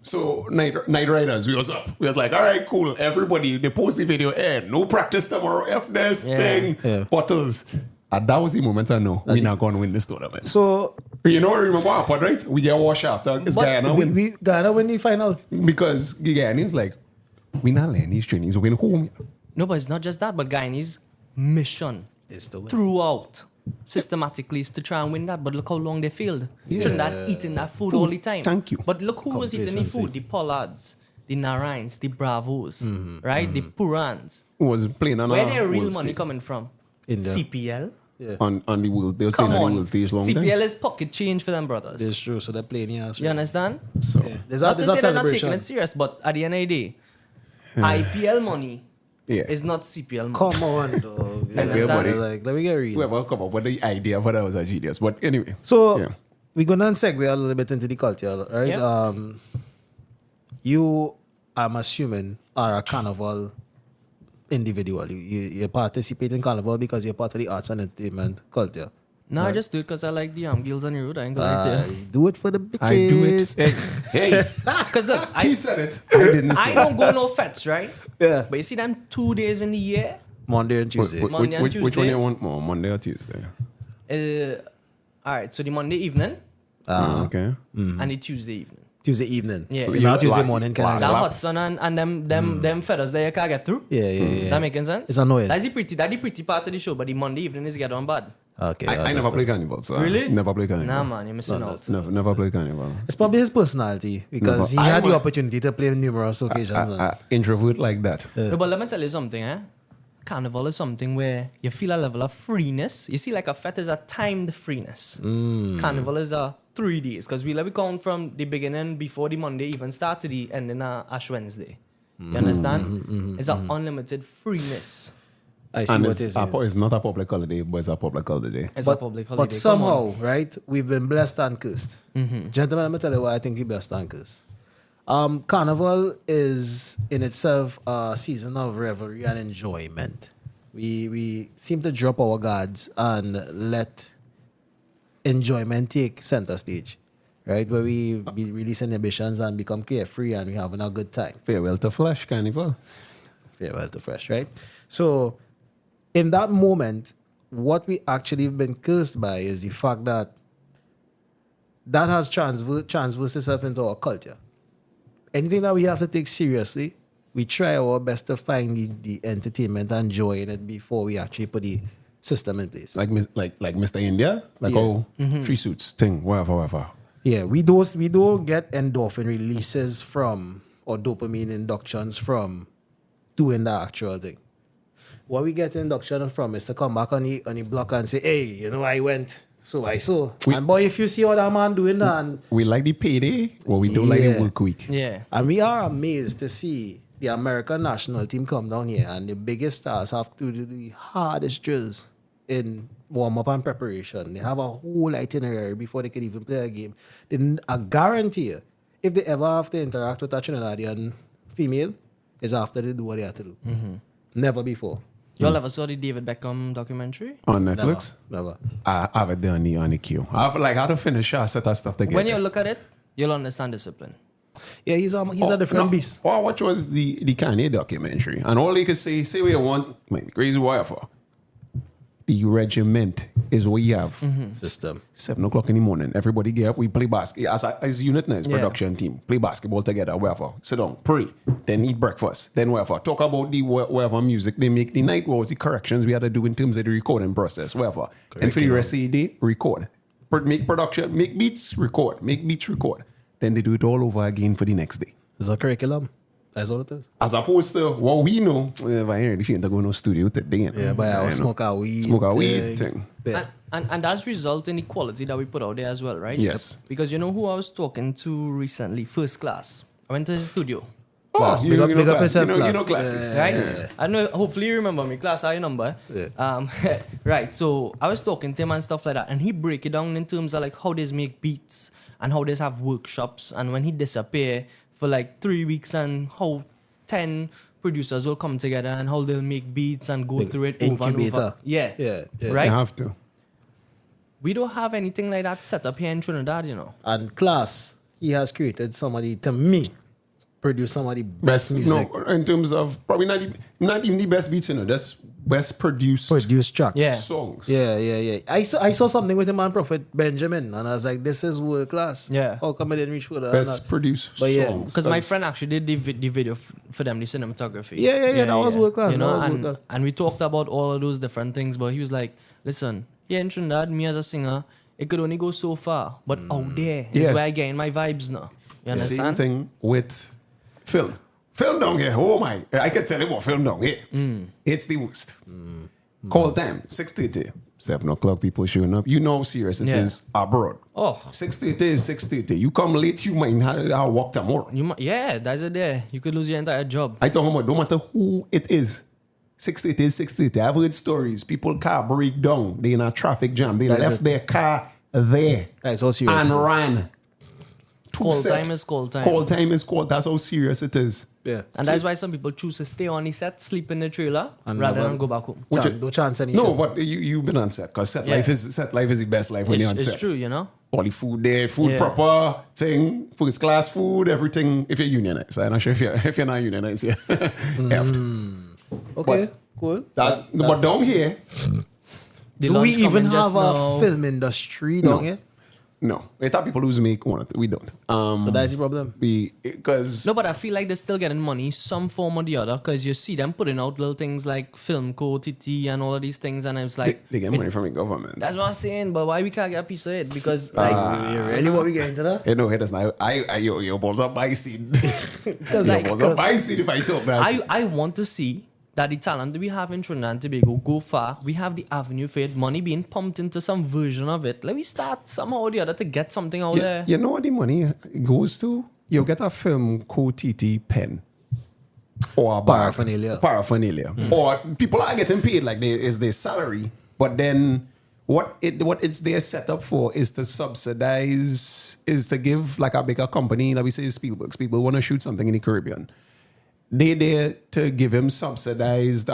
so night riders, we was up. We was like, all right, cool. Everybody, they post the video. No practice tomorrow. F this thing, bottles. And that was the moment I know we're not going to win this tournament. So, You know, remember what happened, right? We get washed after. It's But Guyana win. we Ghana win the final. Because the Ghanaians like, we not letting these trainees win home. No, but it's not just that, but Guyanese mission It's the win. throughout systematically is to try and win that. But look how long they failed. Trinidad eating that food all the time. Thank you. But look who was eating the Complacency. food: the Pollards, the Narines, the Bravos, right? The Purans. Who was playing on Where a their real world money stage. coming from? India. CPL. Yeah. On the world, they was Come playing on on. the world stage long CPL time. is pocket change for them brothers. It's true. So they're playing here. You understand? So There's Not a to say they're not celebration. taking it serious, but at the end of the day, IPL money yeah. is not CPL money. Come on, dog. Yeah, buddy. Like, let me get real. Whoever come up with the idea for that was a genius. But anyway. So yeah. we're gonna segue a little bit into the culture, right? Yeah. You, I'm assuming, are a carnival individual. You participate in carnival because you're part of the arts and entertainment culture. No, I just do it because I like the girls on the road. I ain't gonna lie to you. Do it for the bitches. I do it. Hey, Because look, he said it. I didn't say I it. don't go no fets, right? Yeah. But you see them 2 days in the year. Monday and Tuesday. Monday and Which one Tuesday. you want more? Monday or Tuesday? All right, so the Monday evening Okay. and the Tuesday evening. Tuesday evening. Yeah. Not Tuesday Like- morning. like- That Slap. Hudson and them feathers there you can't get through. Yeah. That making sense? It's annoying. That's the pretty part of the show, but the Monday evening is get on bad. Okay. I never play carnival, so Really? never play carnival. Nah, man, you're missing No, out. that's- Never play carnival. It's probably his personality because he Never. had the I'm a- opportunity to play on numerous occasions. Introvert like that. No, but let me tell you something, Carnival is something where you feel a level of freeness. You see, like a fete is a timed freeness. Carnival is a 3 days because we count from the beginning before the Monday even start to the ending Ash Wednesday. You understand? It's an unlimited freeness. I see And what is. it's not a public holiday, but it's a public holiday. It's a public holiday. But Come on. somehow, right, we've been blessed and cursed. Gentlemen, let me tell you why I think we're blessed and cursed. Carnival is in itself a season of revelry and enjoyment. We seem to drop our guards and let enjoyment take center stage, right? Where we be releasing ambitions and become carefree and we having a good time. Farewell to flesh carnival. Farewell to fresh, right? So, in that moment, what we actually been cursed by is the fact that has transversed itself into our culture. Anything that we have to take seriously, we try our best to find the entertainment and joy in it before we actually put the system in place. Like Mr. India, like Yeah. 3 suits thing, whatever. Yeah, we don't get endorphin releases from or dopamine inductions from doing the actual thing. What we get induction from is to come back on the block and say, hey, I went, so I saw. And boy, if you see what that man doing that, and We like the payday, or we don't like the Yeah. work week. Yeah. And we are amazed to see the American national team come down here and the biggest stars have to do the hardest drills in warm-up and preparation. They have a whole itinerary before they can even play a game. Then I guarantee you, if they ever have to interact with a Trinidadian female, it's after they do what they have to do. Never before. Y'all ever saw the David Beckham documentary? On Netflix, Never. I have it there on the queue. I have how to finish a set of stuff together. When you look at it, you'll understand discipline. Yeah, he's a different beast. Or what was the Kanye documentary? And all they could say what you want, might be crazy, whatever. the regiment is what you have. System. 7 o'clock in the morning, everybody get up, we play basketball. As a unit now, as production team, play basketball together, wherever. Sit down, pray, then eat breakfast, then wherever. Talk about the wherever music they make the night, what was the corrections we had to do in terms of the recording process, wherever. And for the rest of the day, record. Make production, make beats, record. Make beats, record. Then they do it all over again for the next day. It's a curriculum. That's all it is. As opposed to what we know, if I hear if you ain't go no studio today. Yeah, but I smoke a weed. Smoke a weed thing. Yeah. And that's result in the quality that we put out there as well, right? Yes. Because you know who I was talking to recently? First Class. I went to his studio. Class. you Big up know yourself, You know Class. Class. Right? Yeah. I know, hopefully you remember me. Class, I number. Yeah. Right. So I was talking to him and stuff like that. And he break it down in terms of like how they make beats and how they have workshops. And when he disappear for like 3 weeks and how 10 producers will come together and how they'll make beats and go through it over and Incubator. over. Yeah. Yeah. Right? You have to. We don't have anything like that set up here in Trinidad, you know. And Class, he has created somebody, to me, produce somebody best music. No, in terms of probably not even the best beats, you know, that's best produced Produce tracks. Yeah. songs. Yeah. I saw something with him on Prophet Benjamin, and I was like, this is world class. Yeah. How come I didn't reach further? Best produced But yeah, songs. Because my friend actually did the video for them, the cinematography. Yeah, that was world class. You know, That was world class. and we talked about all of those different things, but he was like, listen, here in Trinidad, me as a singer, it could only go so far. But out there is Yes. where I gain my vibes now. You Same understand? thing with film. Film down here, oh my, I can tell you what film down here. It's the worst. Call time, 6:30. 7 o'clock, people showing up. You know how serious it Yeah. is abroad. Oh. 6:30 is 6:30. You come late, you might have work tomorrow. Yeah, that's it there. You could lose your entire job. I talk about, no matter who it is. 6:30 is 6:30. I've heard stories. People car break down. They in a traffic jam. They That's left it. their car there That's how serious and it is. ran. Call time is call time. Call time is call. That's how serious it is. Yeah. And that's why some people choose to stay on the set, sleep in the trailer, And rather never- than go back home. No chance any No, shit. but you've been on set because set Yeah. life is the best life when you're on It's set. true, you know? All the food there, food Yeah. proper, thing, first class food, everything. If you're unionized, I'm not sure if you're not unionized, yeah. You have to. Okay, But- cool. But down here, The Do we lunch even coming have just a now. film industry No. down here? no. It's how people who make one. We don't. So that's the problem. Because No, but I feel like they're still getting money some form or the other because you see them putting out little things like Film Co, TT, and all of these things, and I was like, they get money from the government. that's what I'm saying. But why we can't get a piece of it? Because like, Really, what we get into that? You know, it is not. Your balls up by seed. Your like- balls up by seed if I talk that. I want to see that the talent that we have in Trinidad and Tobago go far. We have the avenue for it, money being pumped into some version of it. Let me start somehow or the other to get something out there. You know what the money goes to? You get a film co-TT pen. Or a bag. Paraphernalia. Or people are getting paid like is their salary. But then what it's there set up for is to subsidize, is to give like a bigger company, like we say Spielberg. Spielberg want to shoot something in the Caribbean. They there to give him subsidized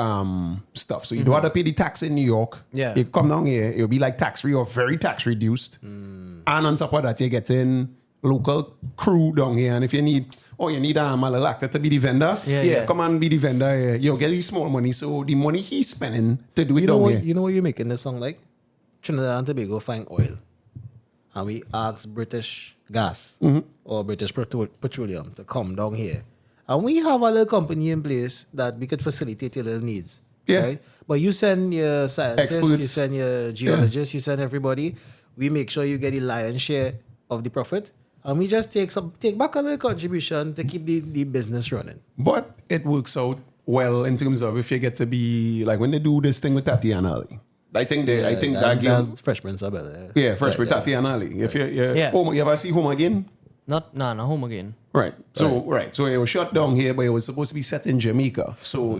stuff. So you don't have to pay the tax in New York. Yeah. You come down here, it'll be like tax free or very tax reduced. And on top of that, you're getting local crew down here. And if you need a little actor to be the vendor, Yeah. come on, be the vendor. Yeah. You'll get the small money. So the money he's spending to do it You know down what? here. You know what you're making this song like? Trinidad and Tobago find oil, and we ask British gas or British petroleum to come down here, and we have a little company in place that we could facilitate your little needs. Yeah. Right? But you send your scientists, Experts. you send your geologists, you send everybody. We make sure you get the lion's share of the profit, and we just take back a little contribution to keep the business running. But it works out well in terms of if you get to be like when they do this thing with Tatiana Ali. I think that game. That's Fresh Prince of Bel-Air. Yeah, fresh with Tatiana Ali. If Yeah. home, you ever see Home Again? Not home again. Right. So it was shot down here, but it was supposed to be set in Jamaica. So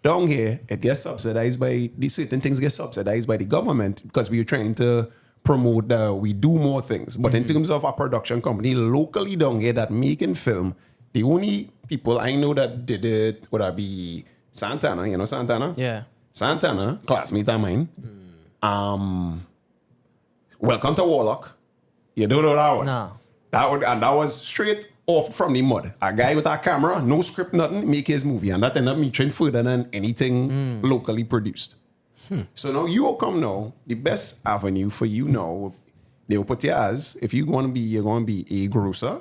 down here, it gets subsidized by these certain things get subsidized by the government because we are trying to promote that we do more things. But in terms of our production company locally down here that making film, the only people I know that did it would be Santana. You know Santana? Yeah. Santana, classmate of mine. Welcome to Warlock. You don't know that one? No. That was straight off from the mud. A guy with a camera, no script, nothing, make his movie. And that ended up reaching further than anything locally produced. So now you will come now. The best avenue for you now, they will put you as, if you're going to be a grocer,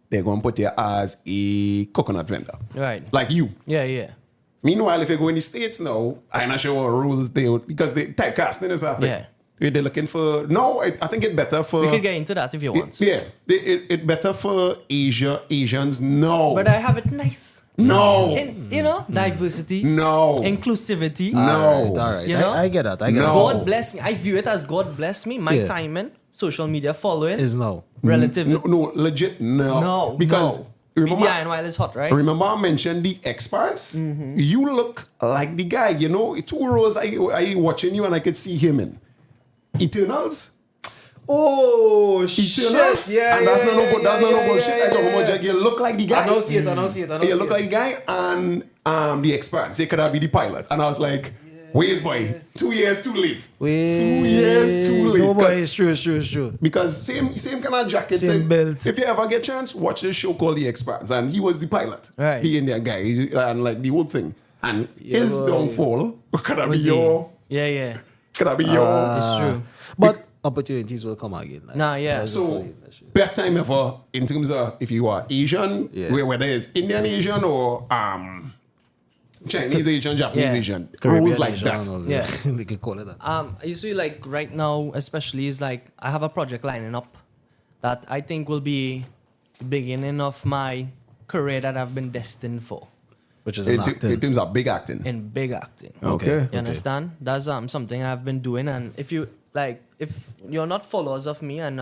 they're going to put you as a coconut vendor. Right. Like you. Yeah. Meanwhile, if you go in the States now, I'm not sure what rules because they typecasting is happening. Yeah. They're looking for, no, I think it's better for. We could get into that if you want. It's better for Asians. No. But I have it nice. No. Diversity. No. Inclusivity. No. All right. You know? I get that. God bless me. I view it as God bless me. My timing, social media following Is no. relatively. No, legit, no. No. Because remember, media and while it's hot, right? remember I mentioned the experts? You look like the guy, 2 rows I watching you and I could see him in. Eternals? Oh, Eternals? And that's not no bullshit. I talk about Jack. You look like the guy. I don't see it. You look like the guy and the experts. They could have been the pilot. And I was like, where's boy? 2 years too late. 2 years too late. No, boy, it's true. Because same kind of jacket. Same belt. If you ever get a chance, watch this show called The Experts. And he was the pilot. Right. The Indian guy. And like the whole thing. And his boy. downfall could have Was been he? your... Yeah. Could have been your... It's true. But opportunities will come again. Like, Nah, yeah. that's So, just what best time ever in terms of if you are Asian, Yeah. whether it's Indian Asian or Chinese Asian, Japanese Yeah. Asian, Caribbean rules like Asian that. and all Yeah. They can call it that. You see, like right now, especially, is like I have a project lining up that I think will be the beginning of my career that I've been destined for Which is an In acting. terms of big acting. in big acting. Okay. You understand? That's something I've been doing, and if you're not followers of me, and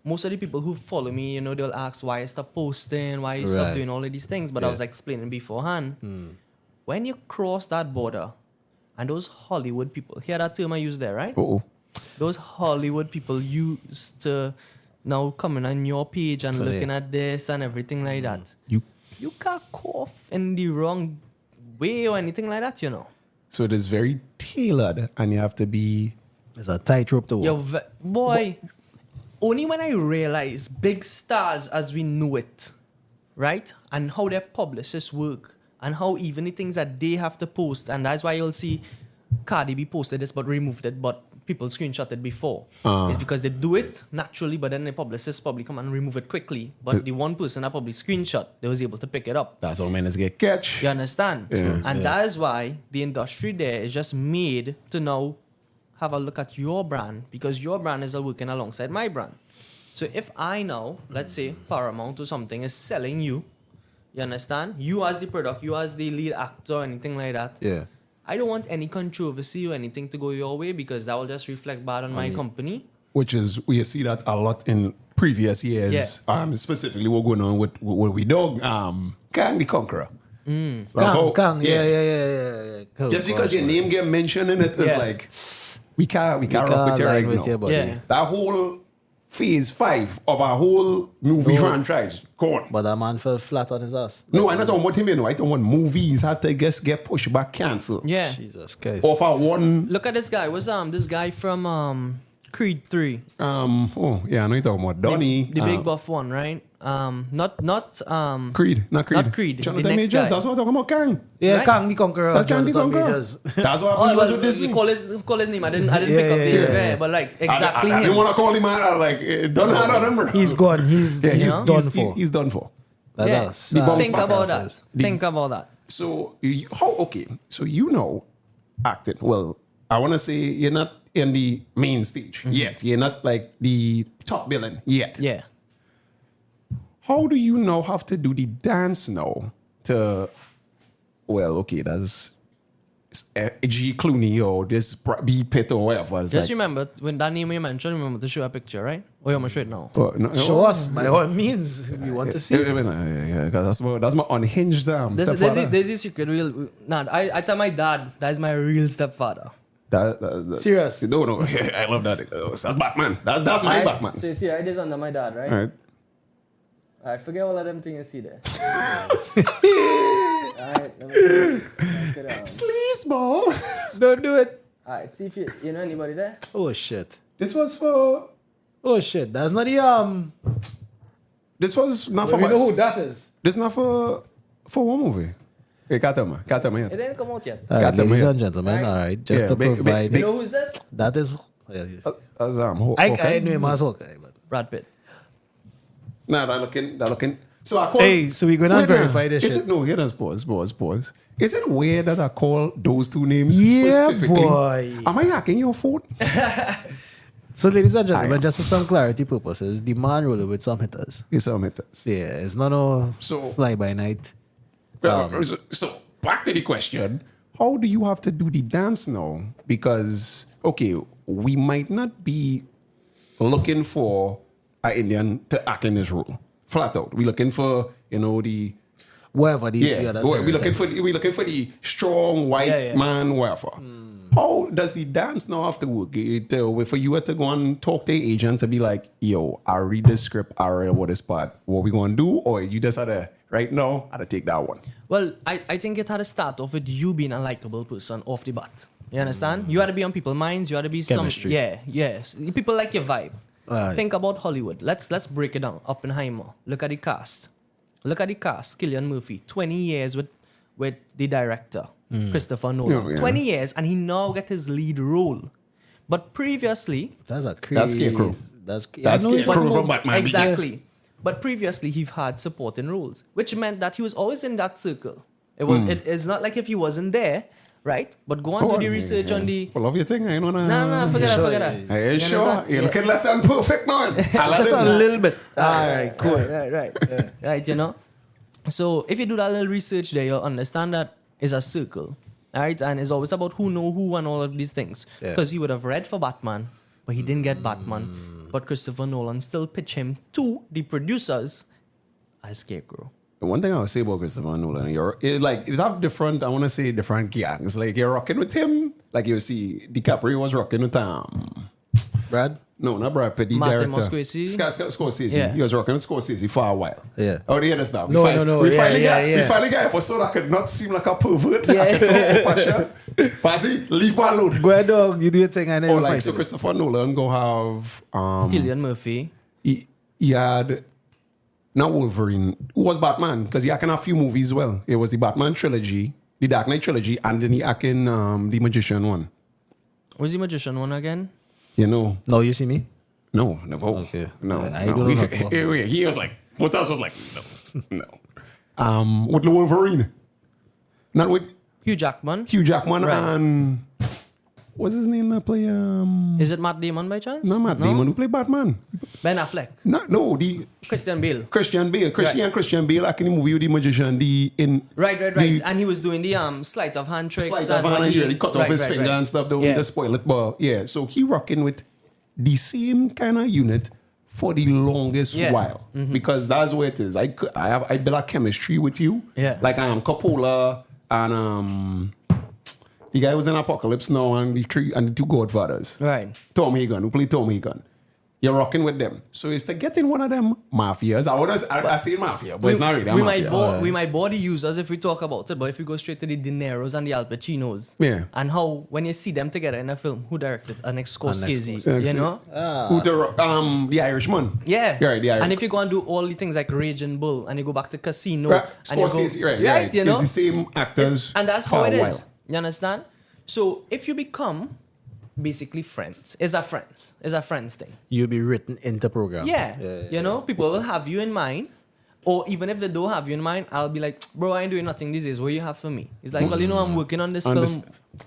most of the people who follow me, they'll ask why I stop posting, why you stop Right. doing all of these things. But I was explaining beforehand, when you cross that border, and those Hollywood people, hear that term I use there, right? Uh-oh. Those Hollywood people used to now coming on your page and So looking at this and everything like that. You can't cough in the wrong way or anything like that, So it is very tailored and you have to be... It's a tightrope to walk. Boy, only when I realize big stars as we know it, right? And how their publicists work and how even the things that they have to post, and that's why you'll see Cardi B posted this but removed it, but people screenshotted before. It's because they do it naturally, but then the publicists probably come and remove it quickly. But the one person that probably screenshot, they was able to pick it up. That's how men get catch. You understand? Yeah. And that is why the industry there is just made to now have a look at your brand, because your brand is working alongside my brand. So if I now, let's say Paramount or something is selling you understand? You as the product, you as the lead actor or anything like that. Yeah. I don't want any controversy or anything to go your way, because that will just reflect bad on my company. Which is, we see that a lot in previous years. Yeah. Specifically what going on with we dog, Kang the Conqueror. Kang. Yeah. Cool. Just because your name get mentioned in it is Yeah. like, we can't rock with you right now. buddy. Yeah. That whole phase 5 of our whole movie franchise, gone. But that man fell flat on his ass. No, I'm not talking about him, I don't want movies had to get pushed back, cancelled. Yeah. Jesus Christ. Or for one, Look at this guy. What's this guy from Creed 3? I know you're talking about Donnie. The big buff one, right? Not Creed, not Creed. Not Creed, the Jonathan next Majors, guy. that's what I'm talking about, Kang. Yeah, Right? Kang the Conqueror. That's Kang the Jonathan Conqueror. Majors. That's what Oh, he was with Disney. call his name. I didn't pick up the yeah, but like exactly I didn't him. want to call him don't have that number. He's gone. He's done for. He's done for. That's The bomb Think stopper about that. Think about that. So so acting. Well, I want to say you're not in the main stage yet. You're not like the top villain yet. Yeah. How do you now have to do the dance now to, that's G. Clooney or this B. Pitt or whatever. It's Just like, remember when that name you mentioned. Remember to show a picture, right? Or you want to show it now? Show us by all means. We want to see. Yeah, because that's my unhinged There's a secret. I tell my dad that is my real stepfather. That, Serious? No, I love that. That's Batman. That's my Batman. So you see, right? This under my dad, right? All right. Alright, forget all of them things you see there. Alright, let me check it out. Sleazeball. Don't do it. Alright, see if you know anybody there? Oh shit. This was for. Oh shit. That's not the This was not for. We know who that is. This not for what movie? Hey, Katama It here. didn't come out yet. All right, Got them ladies here. and gentlemen, Right. all right, just Yeah, to big- provide... You know who's this? That is... I knew him as Hawkeye, but... Brad Pitt. Nah, that looking. So I call. Hey, so we gonna Wait, verify this is shit. it no? Here, pause. Is it weird that I call those two names Yeah, specifically? boy. Am I hacking your phone? So, ladies and gentlemen, just for some clarity purposes, the man rolling with some hitters. It's all methods. Yeah, it's not no So- fly-by-night. So back to the question: how do you have to do the dance now? Because okay, we might not be looking for an Indian to act in this role. Flat out, we're looking for the Whatever the yeah. other We're looking stereotypes. for the strong white Yeah, yeah. man, whatever. How does the dance now have to work? For you to go and talk to the agent to be like, yo, I read the script, I read what this part, what we gonna do, or you just had to right now had to take that one. Well, I think it had to start off with you being a likable person off the bat. You understand? You had to be on people's minds. You had to be Chemistry. yes. People like your vibe. Right. Think about Hollywood. Let's break it down. Oppenheimer. Look at the cast. Cillian Murphy. 20 years with the director, Christopher Nolan. Yeah, yeah. 20 years, and he now get his lead role. But previously, That's a crazy... That's Scarecrow. That's Scarecrow but- from Batman. Exactly. But previously, he had supporting roles, which meant that he was always in that circle. It's not like if he wasn't there, right? But go and do the research on the... Well, love your thing. I know. No, forget sure, that. Are you sure? understand? You're looking less than perfect now. Just a little bit. All right, cool. Right. Right, So if you do that little research there, you'll understand that it's a circle, right? And it's always about who know who and all of these things. Yeah. Because he would have read for Batman, but he didn't get Batman. But Christopher Nolan still pitched him to the producers as Scarecrow. One thing I would say about Christopher Nolan, you have different, I want to say different gangs. Like you're rocking with him, like you see DiCaprio was rocking with Brad? no, not Brad Pitt, the Martin director. Scorsese? Scorsese. Yeah. He was rocking with Scorsese for a while. Yeah. Oh, do you understand? No, We yeah, finally got yeah. We finally got an episode that could not seem like a pervert. Yeah. I could talk passion. Passy, leave my load. Go ahead, dog. You do your thing. I know Oh, you're like, fighting so it. Christopher Nolan go have Cillian Murphy. he had not Wolverine, who was Batman, because he acted in a few movies as well. It was the Batman trilogy, the Dark Knight trilogy, and then he acted in the Magician one. Was the Magician one again? You know, No, you see me? no. Okay. No. I don't know. He was like, what else was like, no. With the Wolverine. Not with Hugh Jackman. Hugh Jackman Right. and what's his name that play Is it Matt Damon by chance? no Matt Damon who play Batman. Ben Affleck. No, the Christian Bale. Christian Bale. Christian Bale acting in the movie with the Magician, Right. the And he was doing the sleight of hand tricks. sleight of and hand, when and he cut off his finger and stuff. Don't Yeah. need to spoil it, but yeah. So he rocking with the same kind of unit for the longest Yeah. while because that's where it is. I build a chemistry with you. Yeah. Like I am Coppola and the guy was in Apocalypse Now and the two Godfathers. Right. Tom Hagen, who played Tom Hagen. You're rocking with them. So it's to get in one of them mafias. I say mafia, but it's not really a we mafia. might bore the users if we talk about it, but if we go straight to the De Niros and the Al Pacinos, Yeah. and how when you see them together in a film, who directed? An Scorsese, Scorsese. you know? Who the Irishman. Yeah. You're right, the Irish. And if you go and do all the things like Raging Bull, and you go back to Casino, Right, and you Scorsese, go, right, you know, it's the same actors. and that's for how a it is. while. You understand? So if you become basically friends, it's a friends thing. You'll be written into programs. Yeah. You know, people will have you in mind. Or even if they don't have you in mind, I'll be like, bro, I ain't doing nothing these days. What you have for me? He's like, well, I'm working on this film.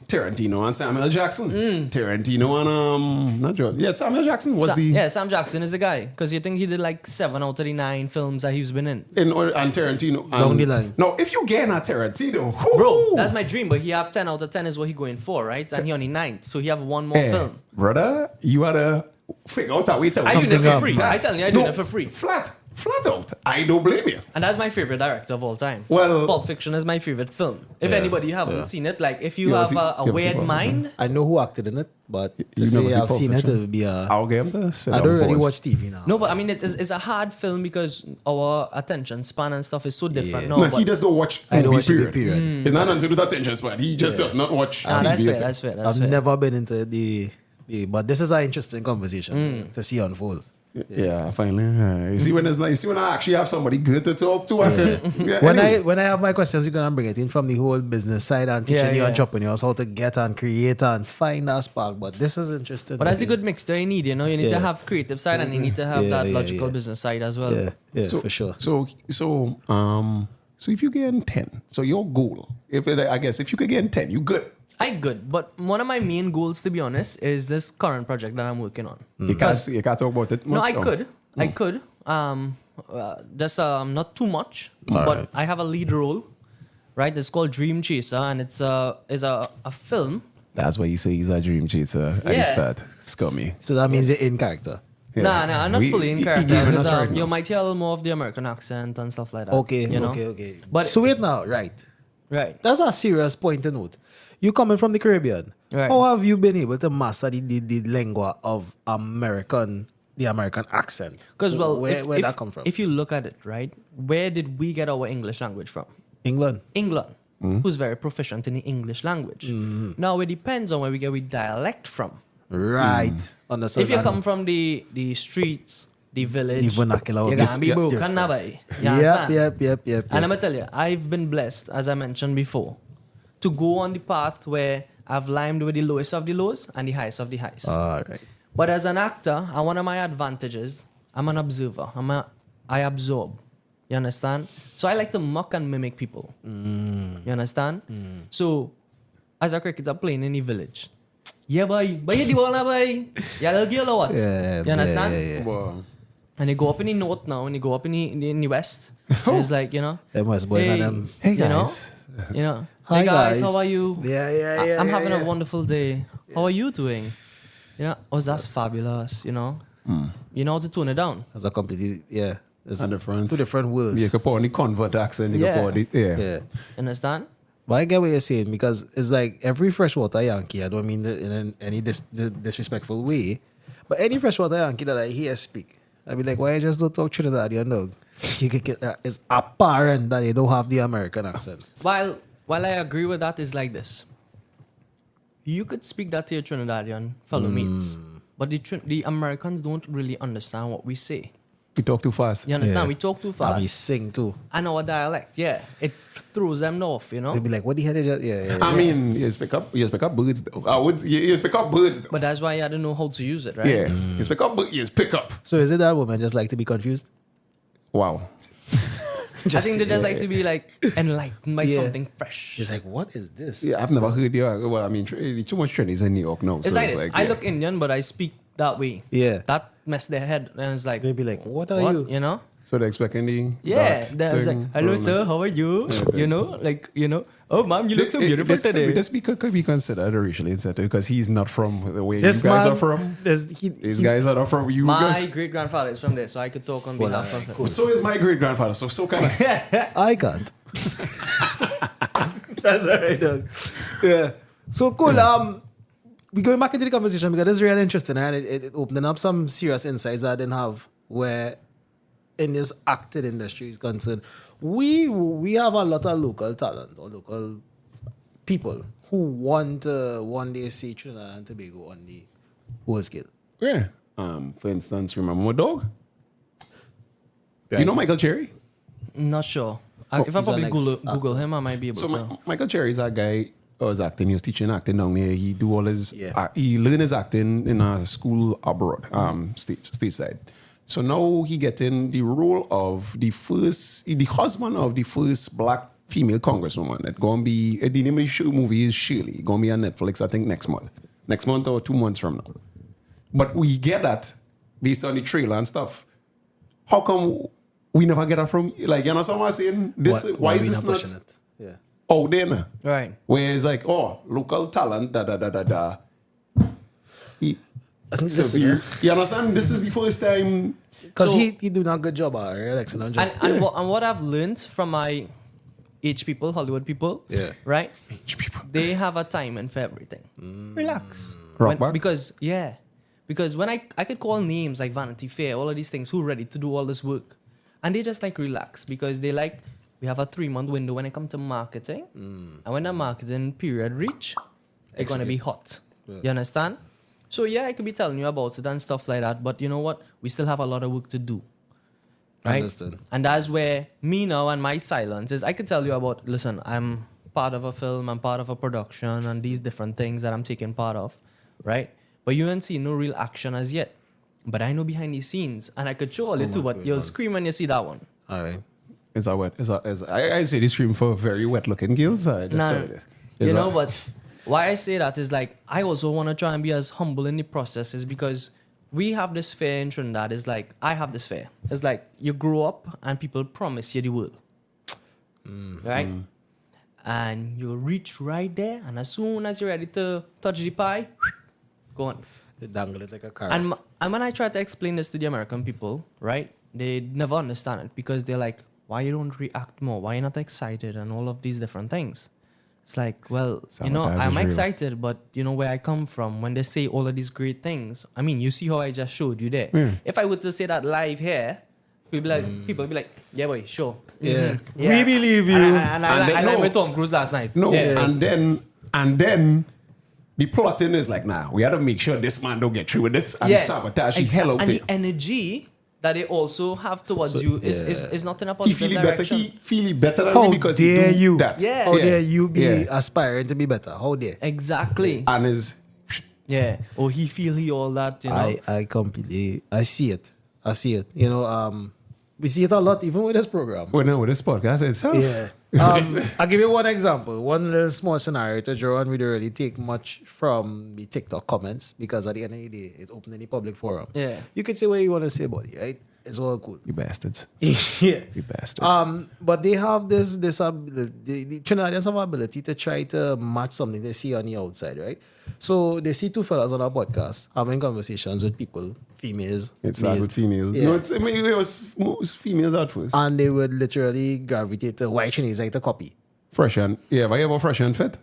Tarantino and Samuel Jackson. Tarantino and not Joe. Yeah, Samuel Jackson was Sam Jackson is the guy. Because you think he did like 7 out of the 9 films that he's been in. and Tarantino. Down the line. No, if you get a Tarantino, Bro, that's my dream. But he have 10 out of 10 is what he going for, right? And he only 9th. So he have one more film. Brother, you had to figure out a way to I do it something for up. free. I tell you, I do it for free. Flat out. I don't blame you. And that's my favorite director of all time. Well- Pulp Fiction is my favorite film. If anybody haven't seen it, like if you You ever have see- a you ever see weird Pulp mind, I know who acted in it, but to You never say see I've Pulp seen it, Fiction? it'll be a... I'll get him to sit I down, don't really boys. watch TV now. no, but I mean it's a hard film because our attention span and stuff is so different Yeah. now. No, but he just don't watch I don't movies, watch TV, period. period. It's not until the attention span. He just does not watch TV. that's fair. That's I've fair. never been into the... But this is an interesting conversation to see unfold. Yeah, finally. You see when it's nice. You see when I actually have somebody good to talk to. When I have my questions, you're gonna bring it in from the whole business side and teaching the entrepreneurs how to get and create and find that spark. But this is interesting. But that's a good mixture you need. You know, you need to have creative side and you need to have that logical business side as well. Yeah, for sure. So if you get 10, so your goal, if you could get 10, you good. I good, but one of my main goals, to be honest, is this current project that I'm working on. You can't talk about it much. No, I could. Just not too much, but I have a lead role, right? It's called Dream Chaser, and it's a film. That's why you say he's a dream chaser. I just thought scummy. So that means you're in character. Yeah. Nah, I'm not fully in character. Giving Because, us right you now. might hear a little more of the American accent and stuff like that. Okay, you know? okay. But So wait now, right? That's a serious point to note. You coming from the Caribbean. Right. How have you been able to master the lingua of the American accent? Because where that come from? If you look at it, right, where did we get our English language from? England. Who's very proficient in the English language. Now it depends on where we get we dialect from. Right. If you come from the streets, the village, The vernacular you're of gonna this- be broken, different. now, boy. You understand? Yep. And I'm gonna tell you, I've been blessed, as I mentioned before, to go on the path where I've climbed with the lowest of the lows and the highest of the highs. All right. But as an actor, and one of my advantages, I'm an observer. I absorb. You understand? So I like to mock and mimic people. You understand? So, as a cricketer playing in the village, yeah, boy, you the ball now, boy. Yeah, little girl or what? Yeah, you understand? yeah. Wow. And you go up in the north now, and you go up in the west. And it's like, you know, Them West boys and them. Hey, you know, guys. Hi, hey guys, guys. how are you? Yeah. I'm having a wonderful day. How are you doing? You know, oh, that's fabulous. You know, you know how to tone it down. That's a completely It's And different. two different worlds. You could put on the convert accent. You Yeah. could put the Yeah. Understand? But I get what you're saying because it's like every freshwater Yankee, I don't mean that in any disrespectful way, but any freshwater Yankee that I hear speak, I be like, why you just don't talk Trinidadian dog? It's apparent that they don't have the American accent. While I agree with that, is like this. You could speak that to your Trinidadian fellow mates, but the Americans don't really understand what we say. You talk too fast. You understand? Yeah. We talk too And we fast. sing too. And our dialect, it throws them off, you know? They be like, what the hell is that? Yeah. I mean, you just pick up birds. Though. You just pick up birds. Though. But that's why I don't know how to use it, right? Yeah, you just pick up. You just pick up. So is it that women just like to be confused? Wow. I think they just like to be like enlightened by something fresh. It's like, what is this? Yeah, I've never heard you. Well, I mean, too much Chinese in New York now. It's so like it's this. like I look Indian, but I speak that way. Yeah. That messed their head. And it's like, They be like, what are what? you? You know? So they're expecting the Yeah. that They're like, thing hello, from- sir. How are you? Yeah, You know? Like, you know? Oh, mom, you look so beautiful today. This could be considered a racial insult because he's not from the way This you guys man are from. These guys are not from you My guys. great grandfather is from there, so I could talk on behalf of him. Well, so is my great grandfather. So kind of. I can't. That's all right, dog. Yeah. So cool. We going back into the conversation because it's really interesting and it opening up some serious insights I didn't have where in this acting industry is concerned. We have a lot of local talent or local people who want to one day see Trinidad and Tobago on the whole scale. Yeah. For instance, remember my dog? Right. You know Michael Cherry? Not sure. If I he's probably an Google him, I might be able So to. Michael Cherry is that guy who was acting. He was teaching acting down there. He do all his. Yeah. He learned his acting in a school abroad, stateside. So now he getting the role of the husband of the first black female congresswoman. It's gonna be the name of the show movie is Shirley. Gonna be on Netflix, I think next month or 2 months from now. But we get that based on the trailer and stuff. How come we never get that from like you know someone saying this? Why is we this not pushing it? Yeah. out there now? Right. Where it's like, oh, local talent, da. I think Suveer. You understand? This is the first time. because So- he doing a good job at excellent job. And what I've learned from my H people, Hollywood people, Yeah. right? People. They have a timing for everything. Relax. Rock back? Because when I could call names like Vanity Fair, all of these things, who ready to do all this work, and they just like relax because they like we have a 3-month window when it comes to marketing, and when the marketing period reach, it's gonna be hot. You understand? So yeah, I could be telling you about it and stuff like that, but you know what? We still have a lot of work to do. Right? Understood. And that's where me now and my silence is. I could tell you about, listen, I'm part of a film, I'm part of a production, and these different things that I'm taking part of, right? But you ain't seen no real action as yet. But I know behind the scenes, and I could show all it too, but you'll scream when you see that one. All right. Is that what? I say this stream for very wet looking girls. I just Nah, tell you. you know, but why I say that is like, I also want to try and be as humble in the process is because we have this fear in Trinidad. It's like, I have this fear. It's like, you grow up and people promise you the world. Right? And you reach right there, and as soon as you're ready to touch the pie, go on. They dangle it like a carrot. And when I try to explain this to the American people, right, they never understand it because they're like, why you don't react more? Why you not excited? And all of these different things. It's like, well, you know, Sabotage I'm is real. excited, but you know where I come from. When they say all of these great things, I mean, you see how I just showed you there. If I were to say that live here, people would be like, yeah, boy, sure. Yeah. Yeah. We believe you. And I no. with Tom Cruise last night. No, Yeah. and then the plotting is like, nah, we had to make sure this man don't get through with this and sabotage the hell out And there. the energy that they also have towards you is not in a He positive feel it better. direction. He feel it better than How me because he dare do you? that. Yeah. How dare you be Yeah. aspiring to be better? How dare? Exactly. And is Yeah. Or he feel he all that, you know. I completely, I see it. You know, we see it a lot even with this program. well, no, with this podcast itself. Yeah. I'll give you one example. One little small scenario to draw on. We don't really take much from the TikTok comments because at the end of the day, it's open in the public forum. Yeah. You can say what you want to say about it, right? It's all cool. You bastards. Yeah. You bastards. But they have this the Trinidadians have ability to try to match something they see on the outside, right? So they see two fellas on our podcast having conversations with people, females. It's not males. with females. Yeah. No, it was females at first. And they would literally gravitate to why Chinese like to copy. Fresh and yeah, have you ever fresh and fit?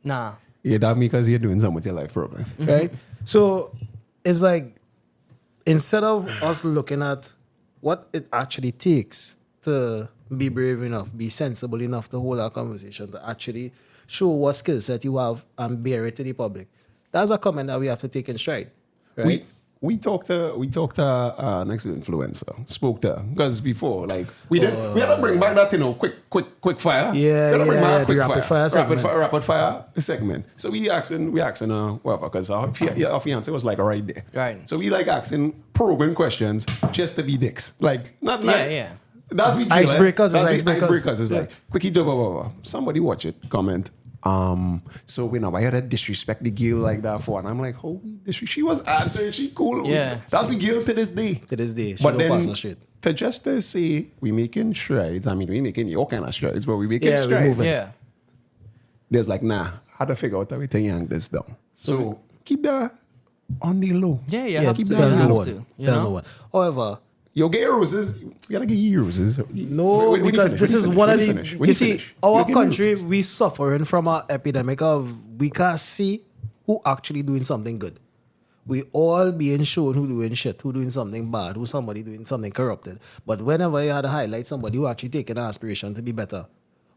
Nah. Yeah, that because you're doing something with your life problem. Right? So it's like instead of us looking at what it actually takes to be brave enough, be sensible enough to hold our conversation, to actually show what skill set you have and bear it to the public. That's a comment that we have to take in stride. Right? We talked to next influencer, spoke to her. Because before, like we had to bring back that, quick fire. Yeah, we had to bring back the quick rapid fire segment. rapid fire segment. So we asking whatever, because our fiance was like right there. Right. So we like asking probing questions just to be dicks. Like not like Yeah. That's we Icebreakers is That's icebreakers. It's like quickie blah, blah, blah, blah. Somebody watch it, comment. So when I had to disrespect the girl like that for, and I'm like, oh, she was answering, she cool. Yeah. That's the girl to this day. To this day, she But don't then pass no shit. to say we making strides. I mean, we making your kind of strides, but we making Yeah, we strides. moving. Yeah. There's like, nah, how to figure out everything yank this down. So keep that on the low. Yeah, you Yeah, have to. tell You no have one. to. You Tell know? no one. However, You get roses. You gotta get you roses. no, When you because finish, this when is you one of finish, the. when You you see, finish, our you give me country, roses. we suffering from an epidemic of we can't see who actually doing something good. We all being shown who doing shit, who doing something bad, who somebody doing something corrupted. But whenever you had to highlight somebody who actually taking an aspiration to be better,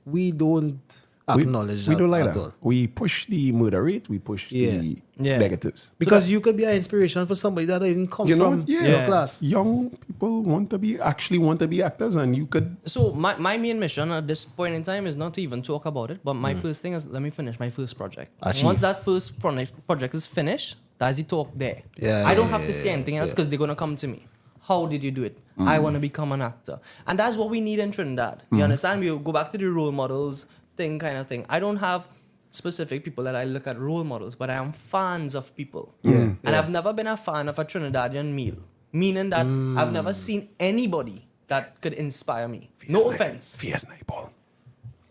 we don't acknowledge we that don't like at that. all. We push the murder rate. We push the Yeah. negatives. Because you could be an inspiration for somebody that even comes You know, from yeah. your class. Young people want to be actors, and you could. So my main mission at this point in time is not to even talk about it, but my first thing is let me finish my first project. Achieve. Once that first project is finished, that's the talk there. Yeah, I don't yeah, have to say yeah, anything else yeah. because they're gonna come to me. How did you do it? I want to become an actor, and that's what we need in Trinidad. You understand? We go back to the role models thing, kind of thing. I don't have specific people that I look at role models, but I am fans of people. And I've never been a fan of a Trinidadian meal, meaning that I've never seen anybody that could inspire me. No offense, Fierce night ball.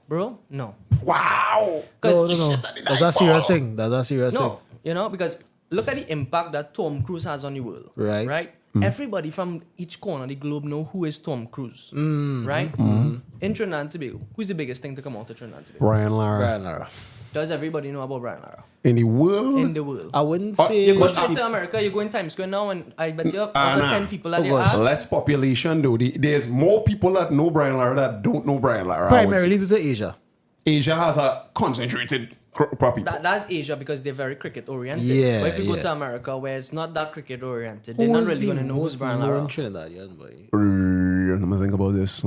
bro. No. Wow. No. Shit at the That's a night serious ball. thing. That's a serious thing. No, you know, because look at the impact that Tom Cruise has on the world. Right. Right? Everybody from each corner of the globe know who is Tom Cruise. Right? In Trinidad and Tobago, who's the biggest thing to come out of Trinidad and Tobago? Brian Lara. Brian Lara. Does everybody know about Brian Lara? In the world. In the world. I wouldn't Oh, say You go straight to America, you go in Times Square now, and I bet you out of 10 people that Oh, they gosh. ask. Less population though. There's more people that know Brian Lara that don't know Brian Lara. I would primarily say. due to Asia. Asia has a concentrated Proper. That's Asia because they're very cricket oriented. Yeah, But if you go yeah. to America where it's not that cricket oriented, they're not really going to know who's Brian Lara. Trinidadian boy? I'm gonna think about this.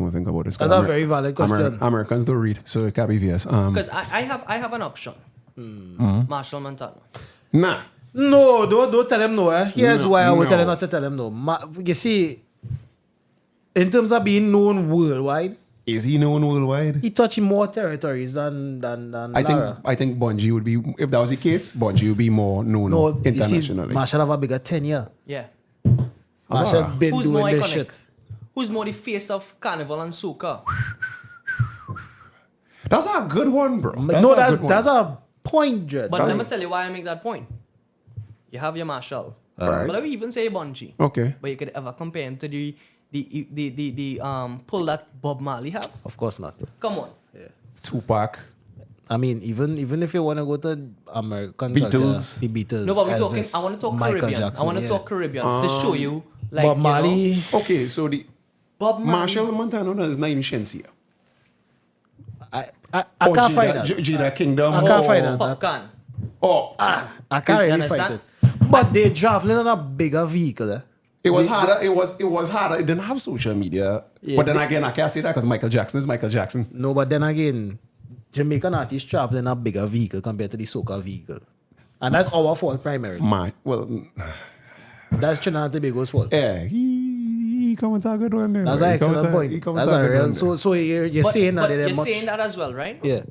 That's a very valid question. Americans don't read, so it can't be VS. Because I have an option. Marshall Montano. Nah. No, don't tell him no. Here's why I would tell him No. not to tell him no. You see, in terms of being known worldwide, Is he known worldwide? he touching more territories than Lara. I think Bungie would be, if that was the case, Bungie would be more known No, you see, internationally. Marshall have a bigger tenure. Yeah. Marshall Ah. been Who's doing more this iconic? shit. Who's more the face of Carnival and Soca? That's a good one, bro. No, a good one. that's a point, Jed. But let me tell you why I make that point. You have your Marshall. Alright. But I would even say Bungie. Okay. But you could ever compare him to the pull that Bob Marley have. Of course not. Come on. Tupac. I mean, even if you want to go to American Beatles. culture, the Beatles. No, but we're Elvis, talking. I want to talk Michael Caribbean. Jackson, I want to yeah. talk Caribbean to show you, like Bob Marley. Okay, so the Bob Marley. Marshall Montano is not in Shensia. I can't find that. Jada Kingdom. I can't find that. Popcorn. Oh, I can't You really understand? find it. But they traveling on a bigger vehicle. it was harder. It was harder. It didn't have social media. Yeah, but then again, I can't say that because Michael Jackson is Michael Jackson. No, but then again, Jamaican artists travel in a bigger vehicle compared to the soca vehicle. And that's our fault primarily. That's Trinidad and Tobago's fault. Yeah, he come with a good one there. That's an excellent point. That's a real. So you're saying that but they're you're much. saying that as well, right? Yeah,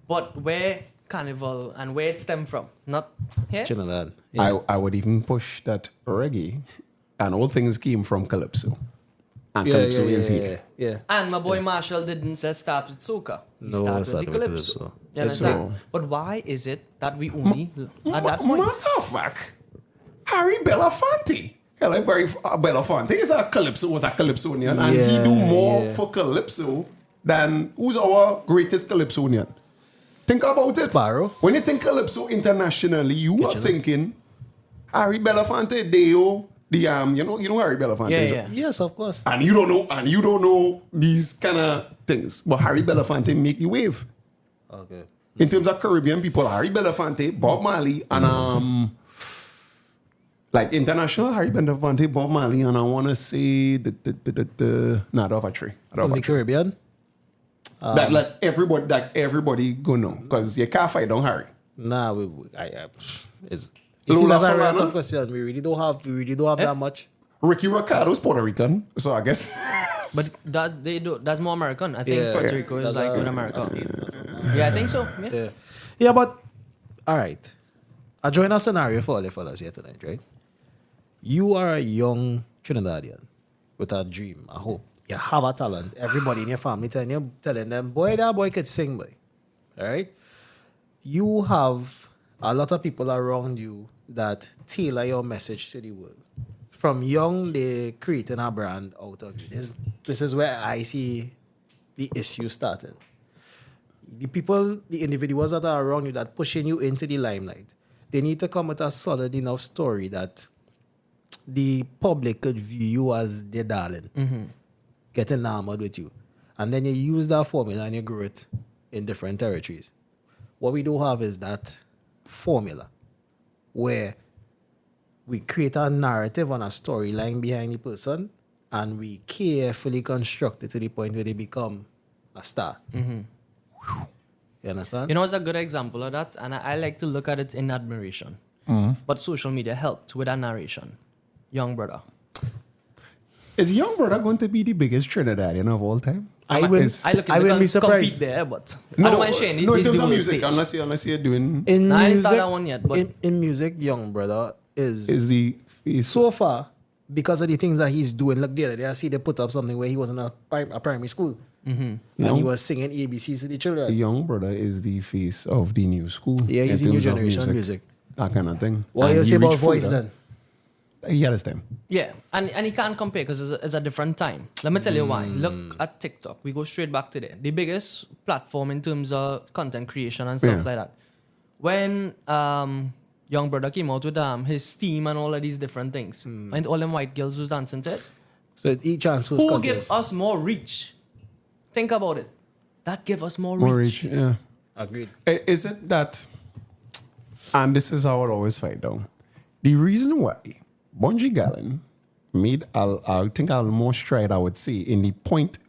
But where Carnival and where it stemmed from, not here. Trinidad. Yeah. I would even push that reggae and all things came from Calypso. And Yeah, Calypso yeah, is yeah, here. yeah. And my boy Marshall didn't just start with soca. He No, started started with the with calypso. Calypso. You understand? So- But why is it that we only at that point? Matter of fact, Harry Belafonte. Hell, Belafonte is a Calypso, was a Calypsonian, and he do more for Calypso than who's our greatest Calypsonian. Think about it. Sparrow. When you think Calypso internationally, you are thinking Harry Belafonte, Deo, the you know Harry Belafonte. Yeah, is- yeah. Yes, of course. And you don't know these kind of things. But Harry Belafonte make the wave. Okay. In terms of Caribbean people, Harry Belafonte, Bob Marley, and like international Harry Belafonte, Bob Marley, and I want to say I don't have a tree. From the Caribbean. That everybody go know because you can't fight down Harry. Nah, it's. You see, Lola that's a real Falana? tough question. We really don't have that much. Ricky Ricardo's Puerto Rican, so I guess But that's more American. I think Yeah. Puerto Rico is That's like a- with America. a Yeah, I think so. Yeah. Yeah. Yeah, but all right. I join a scenario for all the fellas here tonight, right? You are a young Trinidadian with a dream, a hope. You have a talent. Everybody in your family telling them, boy, that boy could sing, boy. All right? You have a lot of people around you that tailor your message to the world. From young, they creating a brand out of you. This is where I see the issue starting. The people, the individuals that are around you that pushing you into the limelight, they need to come with a solid enough story that the public could view you as their darling, get enamored with you. And then you use that formula and you grow it in different territories. What we do have is that formula where we create a narrative and a storyline behind the person and we carefully construct it to the point where they become a star. You understand? You know, it's a good example of that, and I like to look at it in admiration. But social media helped with that narration. Young brother. is Young Brother going to be the biggest Trinidadian of all time? I will look be at surprised. compete there, but I don't mind sharing it. No, in He's terms the of world music, stage. unless you're doing In Nah, I ain't music, started that one yet, but in music, Young Brother is so far, because of the things that he's doing. Look, the other day I see they put up something where he was in a primary school. And know? he was singing ABCs to the children. Young Brother is the face of the new school. Yeah, he's in the new terms of generation music. That kind of thing. What And do you he say about reached voice further. then? He had his time. yeah, and he can't compare because it's a different time. Let me tell you why. Look at TikTok. We go straight back to there. The biggest platform in terms of content creation and stuff Yeah. like that. When Young Brother came out with his team and all of these different things, and all them white girls was dancing to it, So each chance was who contest. give us more reach? Think about it. That give us more More reach. reach, yeah. Agreed. Is it that, and this is how I always find out, the reason why Bungie Garlin made, I think I'll more stride, I would say, in the point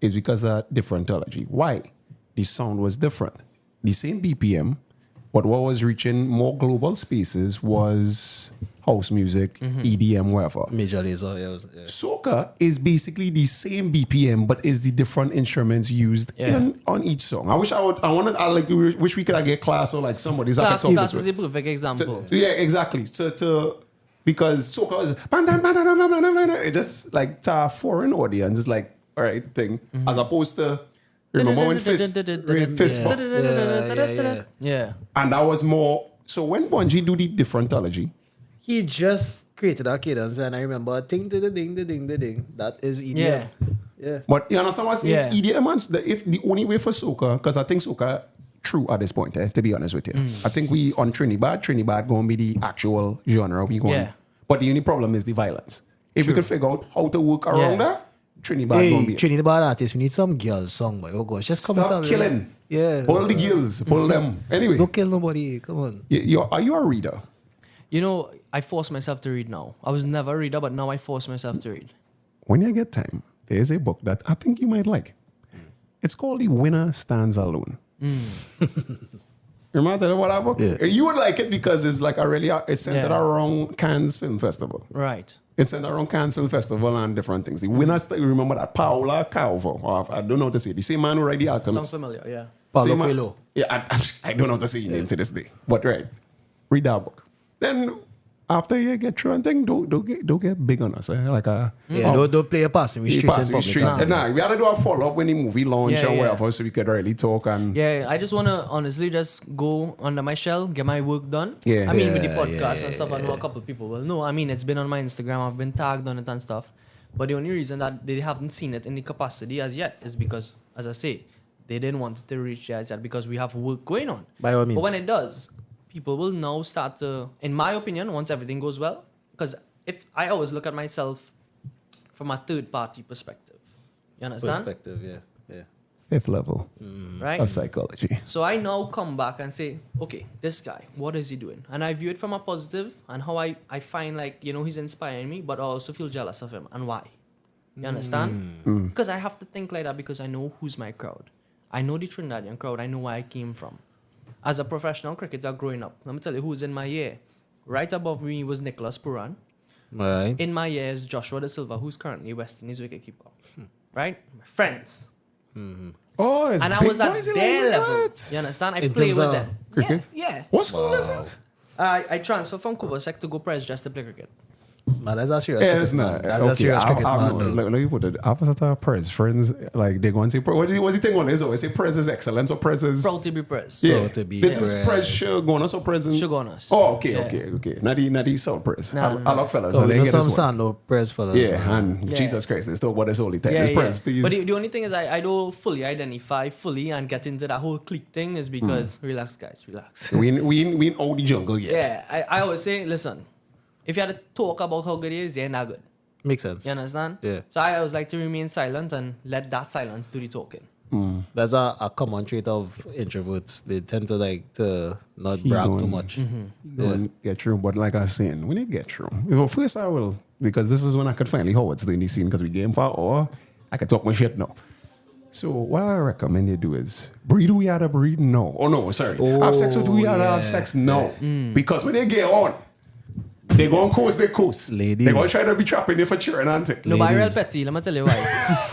is because of differentology. Why? The sound was different. The same BPM, but what was reaching more global spaces was house music, EDM, whatever. Major laser, yeah. Soca is basically the same BPM, but is the different instruments used on each song. I wish wish we could get Class or like somebody. Class is a perfect example. Exactly. Because Soca is it just like to a foreign audience, it's like all right thing, as opposed to remember when Fist Bump? Yeah. And that was more. So when Bungie do the differentology, He just created a cadence, and I remember ding, ding, ding, ding, ding, ding. That is EDM. Yeah. but you understand what I'm saying? Yeah. EDM, if the only way for Soca, because I think Soca true at this point, to be honest with you. I think we on Trinidad going to be the actual genre we going. Yeah. But the only problem is the violence. If we could figure out how to work around that, Trinidad going to be. Trinidad artists, we need some girls song, boy. Oh gosh, just come Stop killing. Yeah. Pull the gills. Pull them. Anyway. Don't kill nobody. Come on. Are you a reader? You know, I force myself to read now. I was never a reader, but now I force myself to read. When you get time, there's a book that I think you might like. It's called The Winner Stands Alone. Remember what that book? Yeah. You would like it because it's like it's centered around Cannes Film Festival. Right. It's centered around Cannes Film Festival and different things. The winner, you remember that Paola Calvo, or I don't know how to say it. The same man who wrote The Alchemist. Sounds familiar, yeah. Paulo Same man- Coelho. Yeah, I don't know how to say his name to this day. But right, read that book. Then after you get through and thing, don't get big on us. Like Don't play a passing. We straight in public. Nah, we had to do a follow up when the movie launch Yeah, or yeah. whatever, so we could really talk and Yeah, I just want to honestly just go under my shell, get my work done. Yeah. I mean, with the Yeah, podcast yeah, and stuff, I know a couple of people will know. I mean, it's been on my Instagram, I've been tagged on it and stuff. But the only reason that they haven't seen it in the capacity as yet is because, as I say, they didn't want it to reach there as yet because we have work going on. By all means. But when it does, people will now start to, in my opinion, once everything goes well, because if I always look at myself from a third party perspective. You understand? Perspective, yeah. fifth level Right? of psychology. So I now come back and say, okay, this guy, what is he doing? And I view it from a positive and how I find like, he's inspiring me, but I also feel jealous of him. And why? You understand? Because I have to think like that because I know who's my crowd. I know the Trinidadian crowd. I know where I came from. As a professional cricketer growing up, let me tell you who's in my year. Right above me was Nicholas Puran. Right. In my year is Joshua De Silva, who's currently West Indies wicketkeeper. Right? My friends. Oh, it's And I big was at boys in their like level. that. You understand? I In play terms with of them. cricket? Yeah. What school is it? I transferred from Coversec to go Press just to play cricket. Man, that's a serious Yeah, cricket, it's man. not. That's a serious cricket, man. though. Let me put it. Opposite of Prez, friends, like they go and say, what's the thing on this? Always say Prez is excellent, so Prez is. Proud to be Press. Yeah. Proud to be This is Prez. Prez Shogunus or Prez? Shogunus. Oh, okay, Yeah. okay. Not the South Prez. No, no, I like fellas. So and they we know get some this one. Sando press for us. Yeah, and Yeah. Jesus Christ, they still what is holy time. Yeah, It's yeah. Prez. These- But the only thing is I don't fully identify and get into that whole clique thing is because relax guys, relax. we ain't all the jungle yet. Yeah, I always say, listen, if you had to talk about how good he is, you're not good. Makes sense. You understand? Yeah. So I always like to remain silent and let that silence do the talking. That's a common trait of introverts. They tend to like to not Keep brag too going. much. Go and get through. But like I was saying, when you get through, well, first I will, because this is when I could finally hold it's doing the scene because we game for, or I could talk my shit now. So what I recommend you do is breed who you had to breed? No. Oh no, sorry. Have sex with who you had to have yeah. sex? No. Because when they get on, they go on coast, they coast. Ladies. They gonna try to be trapping you for cheering and thing. No, but real Ladies. petty, let me tell you why.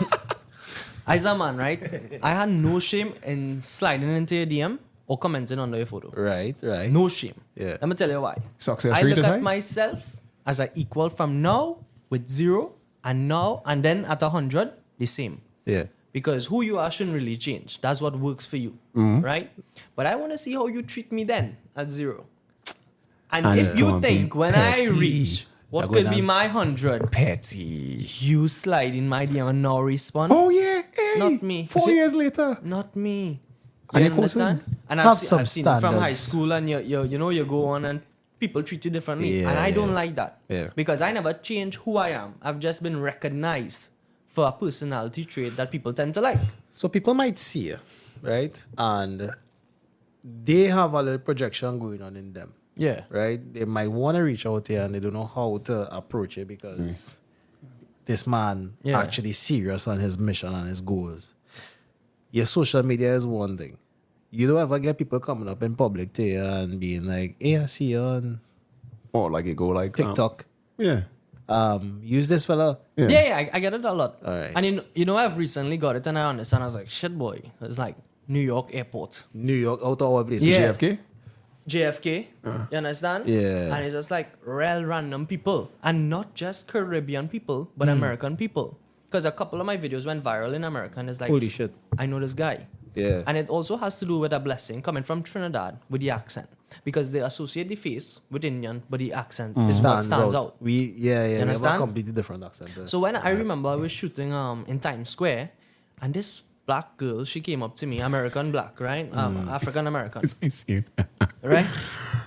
As a man, right? I had no shame in sliding into your DM or commenting under your photo. Right. No shame. Yeah. Let me tell you why. Success I rate look is at high? myself as an equal from now with 0 and now and then at 100, the same. Yeah. Because who you are shouldn't really change. That's what works for you, right? But I want to see how you treat me then at 0. And And if you gonna be think when I petty. reach what You're could going be down. my 100, Petty. you slide in my DM and now respond. Oh yeah, hey, Not me. 4 years later. Not me. And You you course understand? And Have I've, some I've seen it from high standards. school and you go on and people treat you differently. Yeah, and I don't yeah. like that. Yeah. Because I never changed who I am. I've just been recognized for a personality trait that people tend to like. So people might see you, right? And they have a little projection going on in them, Yeah. right? They might want to reach out here and they don't know how to approach it because this man Yeah. actually serious on his mission and his goals. Your social media is one thing. You don't ever get people coming up in public to you and being like, hey, I see you on Or like it go like TikTok. yeah. Use this fella. Yeah, I get it a lot. All right. And you know, I've recently got it and I understand. I was like, shit, boy. It's like New York airport. New York, out of our place. Yeah. JFK? JFK. You understand? Yeah. And it's just like real random people. And not just Caribbean people, but American people. Because a couple of my videos went viral in America and it's like, Holy shit. I know this guy. Yeah. And it also has to do with a blessing coming from Trinidad with the accent. Because they associate the face with Indian, but the accent is what stands out. We we have a understand? completely different accent. There. So when I remember I was shooting in Times Square, and this black girl, she came up to me, American black, right? African American, It's easy. right?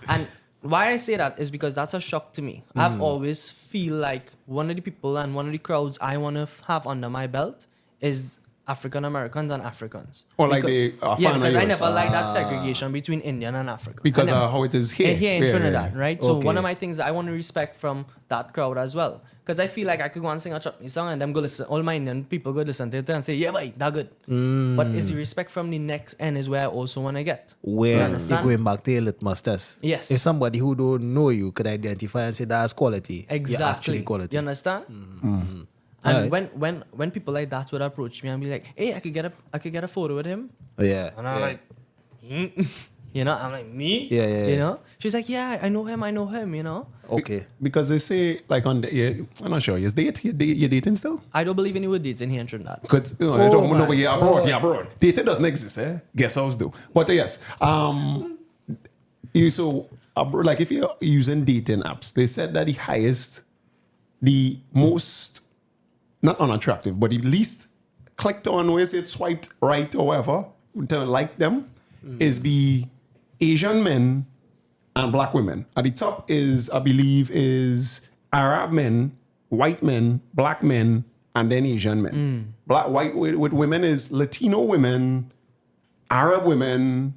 And why I say that is because that's a shock to me. I've always feel like one of the people and one of the crowds I want to have under my belt is African Americans and Africans. Or like Because- they are yeah, fan of because I yours. never like that segregation between Indian and African. Because I never- how it is here. here in Yeah, Trinidad, yeah. right? So one Okay. of my things I want to respect from that crowd as well. Because I feel like I could go and sing a chutney song and them go listen, all my Indian people go listen to it and say, yeah, boy, that good. But it's the respect from the next end is where I also want to get. You Where you're understand? going back to your litmus test. Yes. If somebody who don't know you could identify and say that's quality, you're Exactly. actually quality. You understand? And when people like that would approach me and be like, hey, I could get a photo with him. Yeah. And I'm yeah. like, you know, I'm like, me? Yeah, yeah, You yeah. know? She's like, yeah, I know him, you know? Okay. Because they say, like, on the, yeah, I'm not sure, is you're dating still? I don't believe any would dates in here in Trinidad. Because, you know, Oh I don't know, my but yeah, abroad. Dating doesn't exist, eh? Guess house do. But yes, like if you're using dating apps, they said that the most, not unattractive, but the least clicked on, where it swiped right or whatever, to like them, is the Asian men and black women. At the top is, I believe, is Arab men, white men, black men, and then Asian men. White with women is Latino women, Arab women,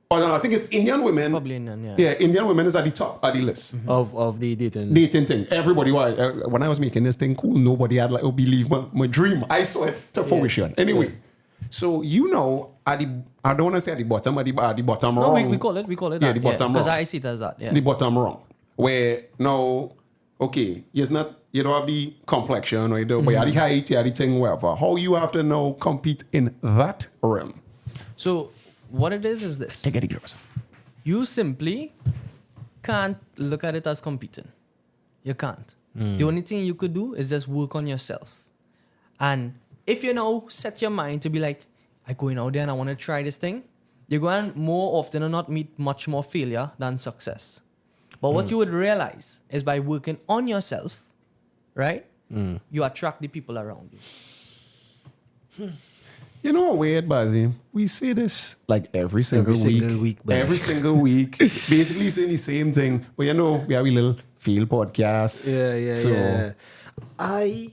or no, I think it's Indian women. Probably Indian, yeah. Yeah, Indian women is at the top of the list. Of the dating. Dating thing. Everybody, when I was making this thing cool, nobody had like, believe my dream. I saw it to fruition. Anyway, so I don't want to say at the bottom, at the bottom No, wrong. we call it Yeah, that. the bottom Because wrong. I see it as that, yeah. The bottom wrong. Where now, okay, you don't have the complexion or you don't, but you have the height, you have the thing, whatever. How you have to now compete in that realm? So what it is this. Take it yours. You simply can't look at it as competing. You can't. The only thing you could do is just work on yourself. And if you now set your mind to be like, I'm going out there and I want to try this thing, you're going to more often than not meet much more failure than success. But what you would realize is by working on yourself, right, you attract the people around you. You know what weird, Bazzy? We say this like every single week. man. Every single week. Basically saying the same thing. But you know, we have a little field podcast. Yeah. So, I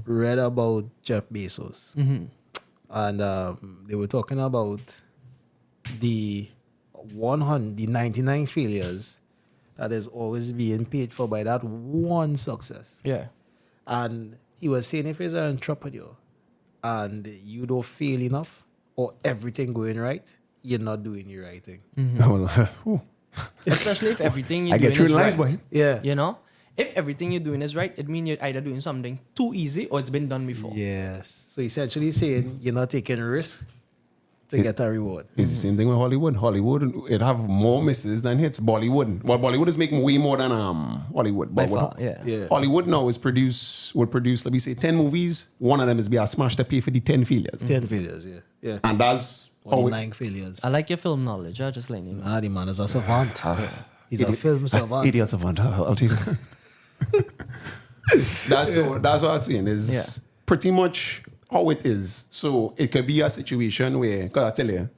read about Jeff Bezos, and they were talking about the 99 failures that is always being paid for by that one success. Yeah. And he was saying if you're an entrepreneur and you don't fail enough or everything going right, you're not doing the right thing. well, Especially if everything you're I doing get you is in life, right. boy. Yeah. You know? If everything you're doing is right, it means you're either doing something too easy or it's been done before. Yes. So essentially saying you're not taking risks to get a reward. It's the same thing with Hollywood. Hollywood, it have more misses than hits. Bollywood. Well, Bollywood is making way more than Hollywood. By But far, what- yeah. Hollywood now would produce, let me say, 10 movies. One of them is be a smash to pay for the 10 failures. 10 failures, yeah. Yeah. And that's how Only it, 9 failures. I like your film knowledge. I just letting you know. Ah, the man is a savant. He's a film savant. idiots of I'll take it. That's what I'm saying is Yeah. pretty much how it is. So it could be a situation where, because I tell you,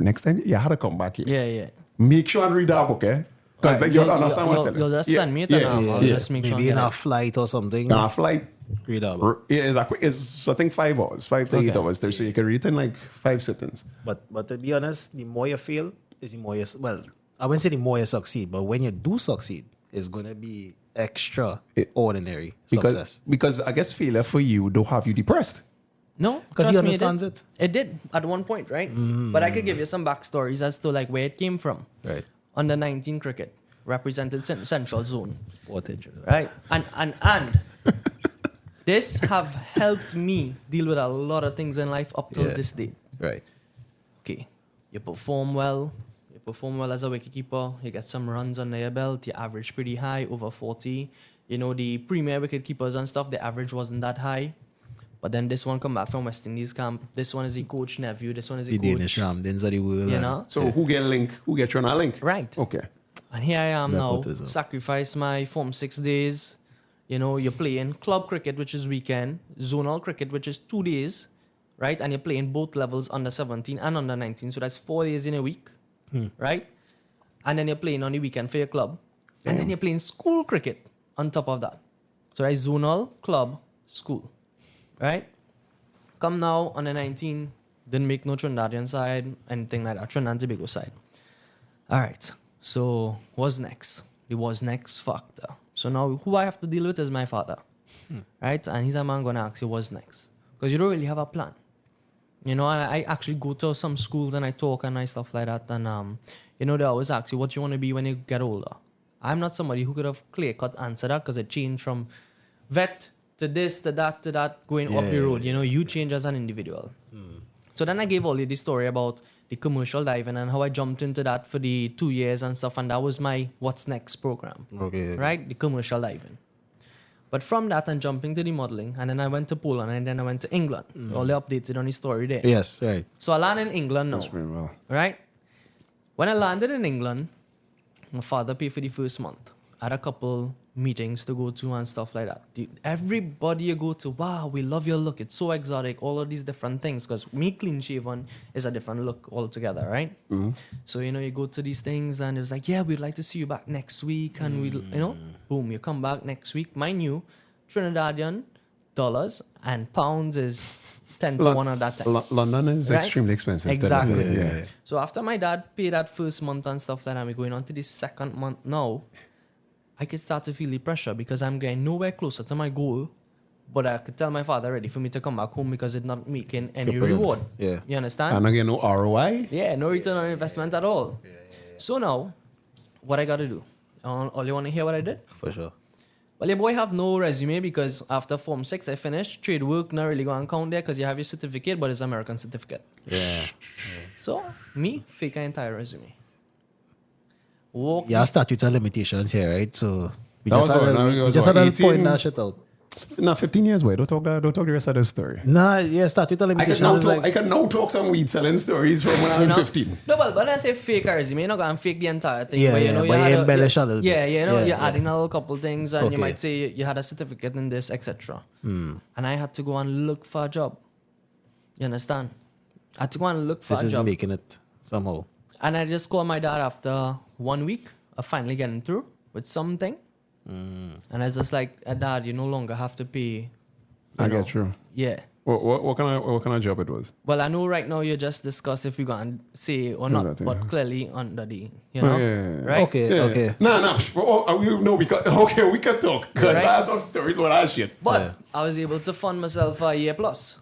next time you have to come back here. Yeah. Make sure and read that book, eh? Because Alright, you'll understand what I'm telling you'll you. just send me it and I'll just make sure Maybe I in get a it. flight or something. On a flight, Read out. Yeah, it's I think 5 hours, 5 to 8 Okay. hours there. So you can read it in like 5 sittings. But to be honest, the more you fail, is the more you well, I wouldn't say the more you succeed, but when you do succeed, it's gonna be extraordinary success. Because I guess failure for you don't have you depressed. No, Because he trust me, understands it. it. It did at one point, right? But I could give you some backstories as to like where it came from. Right. Under 19 cricket represented Central Zone, Sport interest. right? And this have helped me deal with a lot of things in life up till Yeah. this day. Right. Okay, you perform well. You perform well as a wicketkeeper. You get some runs under your belt. You average pretty high, over 40. You know, the premier wicketkeepers and stuff, the average wasn't that high. But then this one come back from West Indies camp. This one is the coach nephew. This one is The the coach. Danish Ramdens of the world. You know? So who get link? Who get you on a link? Right. Okay. And here I am now, Nepotism. sacrifice my Form 6 days. You know, you're playing club cricket, which is weekend, zonal cricket, which is 2 days, right? And you're playing both levels, under 17 and under 19. So that's 4 days in a week, right? And then you're playing on the weekend for your club. And then you're playing school cricket on top of that. So that's zonal, club, school, right? Come now on the 19, didn't make no Trinidadian side, anything like that, Trinidad and Tobago side. All right, so what's next? The what's next factor. So now who I have to deal with is my father, right? And he's a man going to ask you what's next. Because you don't really have a plan. You know, and I actually go to some schools and I talk and I stuff like that. And, you know, they always ask you what you want to be when you get older. I'm not somebody who could have clear-cut answered that because it changed from vet to this, to that, going up the road. You know, you change as an individual. So then I gave all you the story about the commercial diving and how I jumped into that for the 2 years and stuff. And that was my What's Next program, Okay. right? The commercial diving. But from that, I'm jumping to the modeling. And then I went to Poland and then I went to England. All the updated on the story there. Yes, right. So I landed in England now, That's very well. right? When I landed in England, my father paid for the first month. I had a couple meetings to go to and stuff like that. Everybody you go to, wow, we love your look. It's so exotic. All of these different things. Because me clean shaven is a different look altogether, right? So, you know, you go to these things and it's like, yeah, we'd like to see you back next week. And we, you know, boom, you come back next week. Mind you, Trinidadian dollars and pounds is 10 to 1 at that time. London is Right? extremely expensive. Exactly. Yeah. So after my dad paid that first month and stuff like that, we're going on to the second month now, I could start to feel the pressure because I'm getting nowhere closer to my goal. But I could tell my father ready for me to come back home because it's not making any Good for him. reward. Yeah. You understand? And again, no ROI. Yeah, no return on investment at all. So now, what I got to do? All you want to hear what I did? For sure. Well, your boy have no resume because after Form 6, I finished. Trade work not really going to count there because you have your certificate, but it's American certificate. Yeah. So, me, fake an entire resume. Walk. Yeah, statute of limitations here, right? So we That just was had what, to, now it we was just what, had to 18? point that shit out. Nah, 15 years away. Don't talk the rest of the story. Nah, yeah, statute of I limitations can now is talk. like I can now talk some weed selling stories from when I was know? 15. No, but when I say fake a resume, you're not going to fake the entire thing. Yeah, but you yeah, know, but had you embellish a little Yeah, bit. you know, Yeah, you're yeah. adding a little couple things and you Okay. might say you had a certificate in this, etc. And I had to go and look for a job. You understand? I had to go and look for this a is job. making it somehow. And I just called my dad after 1 week of finally getting through with something. And I was just like, Dad, you no longer have to pay. I get you. Yeah. What kind of job it was? Well, I know right now you just discuss if you're going to say or not, that, but yeah. clearly under the, you know, yeah. right? Okay, okay. Nah. We can talk. Because Right. I have some stories about that shit. But Yeah. I was able to fund myself a year plus.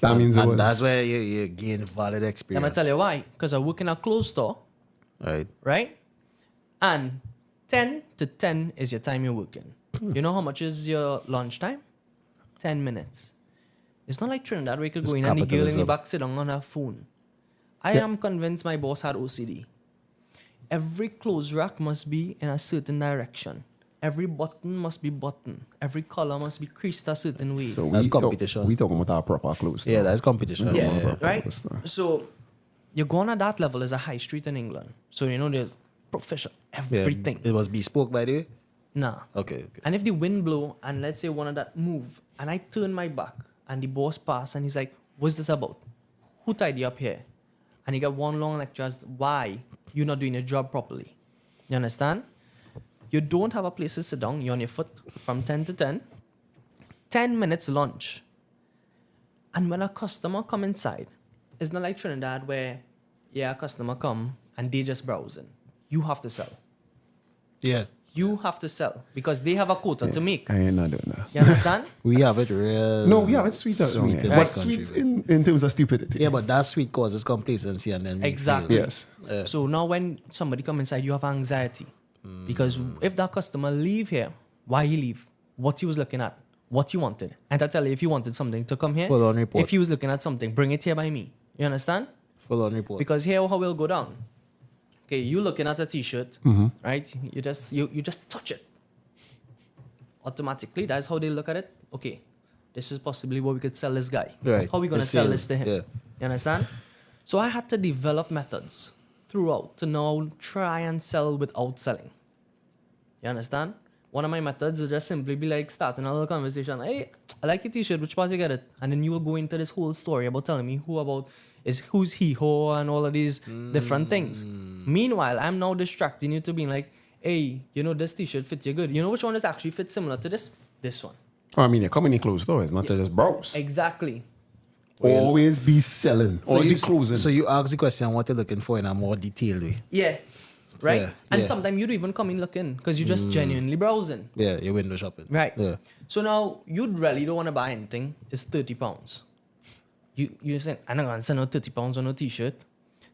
That means it And was. that's where you gain valid experience. Let me tell you why. Because I work in a closed store, Right. right? And 10 to 10 is your time you're working. You know how much is your lunch time? 10 minutes. It's not like Trinidad where you could go It's in and the girl in the capitalism. back sit down on her phone. I am convinced my boss had OCD. Every clothes rack must be in a certain direction. Every button must be buttoned. Every collar must be creased a certain way. So That's we talk- competition. we talking about our proper clothes. Yeah, that's competition. Yeah, Yeah. right? Close to- So you're going at that level as a high street in England. So you know there's professional everything. It was bespoke, by the way. Nah. Okay. And if the wind blow and let's say one of that move and I turn my back and the boss pass and he's like, what's this about? Who tied you up here? And he got one long lecture as to why you're not doing your job properly. You understand? You don't have a place to sit down. You're on your foot from 10 to 10. 10 minutes lunch. And when a customer come inside, it's not like Trinidad where, a customer come and they just browsing. You have to sell. Yeah. You have to sell because they have a quota to make. I ain't not doing that. You understand? We have it real. No, we have it sweet. Sweet in But this country, sweet man. in terms of stupidity. Yeah, but that sweet causes complacency and then we Exactly. fail. Yes. So now when somebody come inside, you have anxiety. Because if that customer leave here, why he leave? What he was looking at, what he wanted. And I tell you, if he wanted something to come here, Full on report. if he was looking at something, bring it here by me. You understand? Full on report. Because here how we'll go down. Okay, you looking at a t-shirt, right? You just touch it. Automatically, that's how they look at it. Okay, this is possibly what we could sell this guy. Right. How are we going to It's sell sales. this to him? Yeah. You understand? So I had to develop methods throughout to now try and sell without selling. You understand? One of my methods will just simply be like starting a little conversation. Hey, I like your t-shirt. Which part you get it? And then you will go into this whole story about telling me who's he, ho, and all of these different things. Meanwhile, I'm now distracting you to being like, hey, this t-shirt fits you good. You know which one is actually fits similar to this? This one. Oh, I mean, you're coming in closed doors, not to just browse. Exactly. Always be selling. Always be closing. So you ask the question what you're looking for in a more detailed way. Yeah. Right? Yeah, And yeah. sometimes you don't even come in looking because you're just genuinely browsing. Yeah, you're window shopping. Right. Yeah. So now you really don't want to buy anything. It's £30. You say, I'm not going to send out £30 on a t-shirt.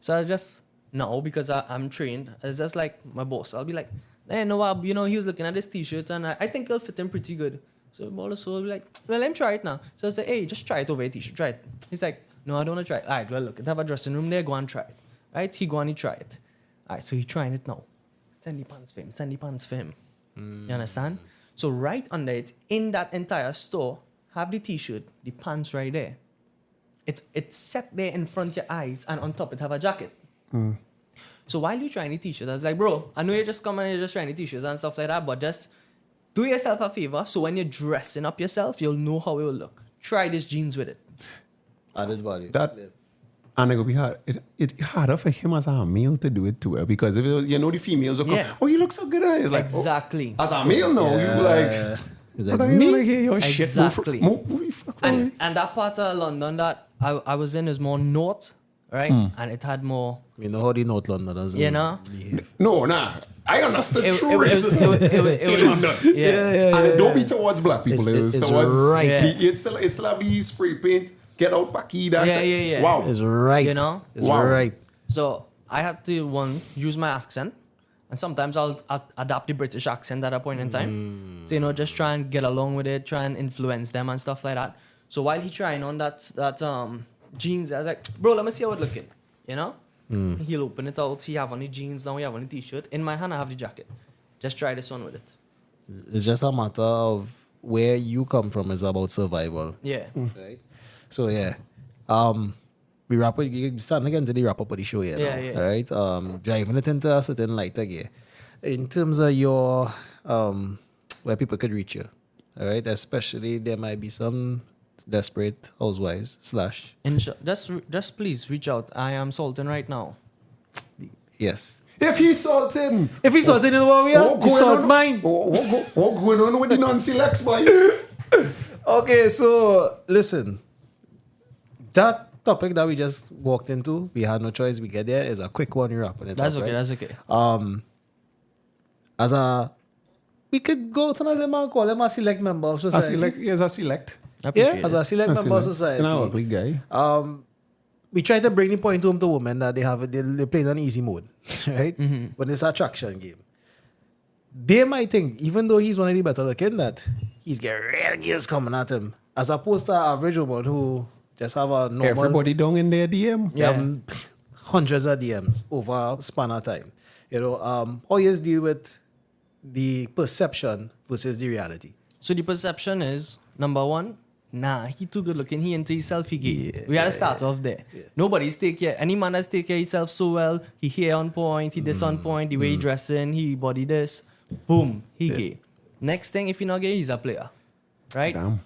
So I just, no, because I'm trained. It's just like my boss. I'll be like, hey, no, he was looking at this t-shirt and I think it'll fit him pretty good. So boss will be like, well, let me try it now. So I say, hey, just try it over a t-shirt. Try it. He's like, no, I don't want to try it. All right, well, look, I have a dressing room there. Go and try it. Right? He go and he try it. All right, so he trying it now. Send the pants for him. You understand? So right under it, in that entire store, have the t-shirt, the pants right there. It's set there in front of your eyes, and on top it have a jacket. So while you trying the t-shirt, I was like, bro, I know you're just coming and you're just trying the t-shirts and stuff like that, but just do yourself a favor. So when you're dressing up yourself, you'll know how it will look. Try this jeans with it. Added value. That and it would be hard. It's harder for him as a male to do it to her because if it was, the females will come, Yeah. oh, you look so good. It's like, Exactly. oh, as a male, no, you like, He's I like, don't even me? want to hear your shit. Exactly. Fuck And that part of London that I was in is more north, right? And it had more, You know how the North Londoners you know? behave. No, nah. I understood It- true it was- racism it was- in London. yeah. And it don't be towards black people. It's It's towards right. Yeah. It's still have the spray paint, get out packy, that. Yeah. Wow. It's right. You know? It's Wow. right. So I had to use my accent, and sometimes I'll adapt the British accent at a point in time. So just try and get along with it, try and influence them and stuff like that. So while he trying on that jeans, I was like, bro, let me see how it looking. He'll open it out. He have on the jeans now. He have on the t-shirt. In my hand, I have the jacket. Just try this on with it. It's just a matter of where you come from is about survival. Yeah. Right? So yeah. We wrap it, starting again to the wrap up of the show here. Yeah, now, yeah. Right? Driving it into a certain light again. In terms of your where people could reach you. All right, especially there might be some desperate housewives Just please reach out. I am salting right now. yes. If he's salting, If he's salting in the warrior, what he going salt on? mine. What going on with the non-selects, boy? Okay, so listen. That topic that we just walked into, we had no choice. We get there. Is a quick one. You're wrapping it That's up, okay. right? That's okay. We could go to them and call him a select member of I society. select, yes, I select. I appreciate As it. a select member of society. And I'm ugly guy. We try to bring the point home to women that they play on easy mode, right? When it's an attraction game. They might think, even though he's one of the better looking, that he's getting real girls coming at him. As opposed to an average woman who just have a normal... Everybody down in their DM. They have hundreds of DMs over a span of time. How you deal with the perception versus the reality? So the perception is, number one, he too good looking. He into himself, he gay. We had to start off there. Yeah. Nobody's take care. Any man that's take care of himself so well. He hair on point, he this on point, the way he dressing, he body this. Boom, he gay. Next thing, if he not gay, he's a player. Right? Damn.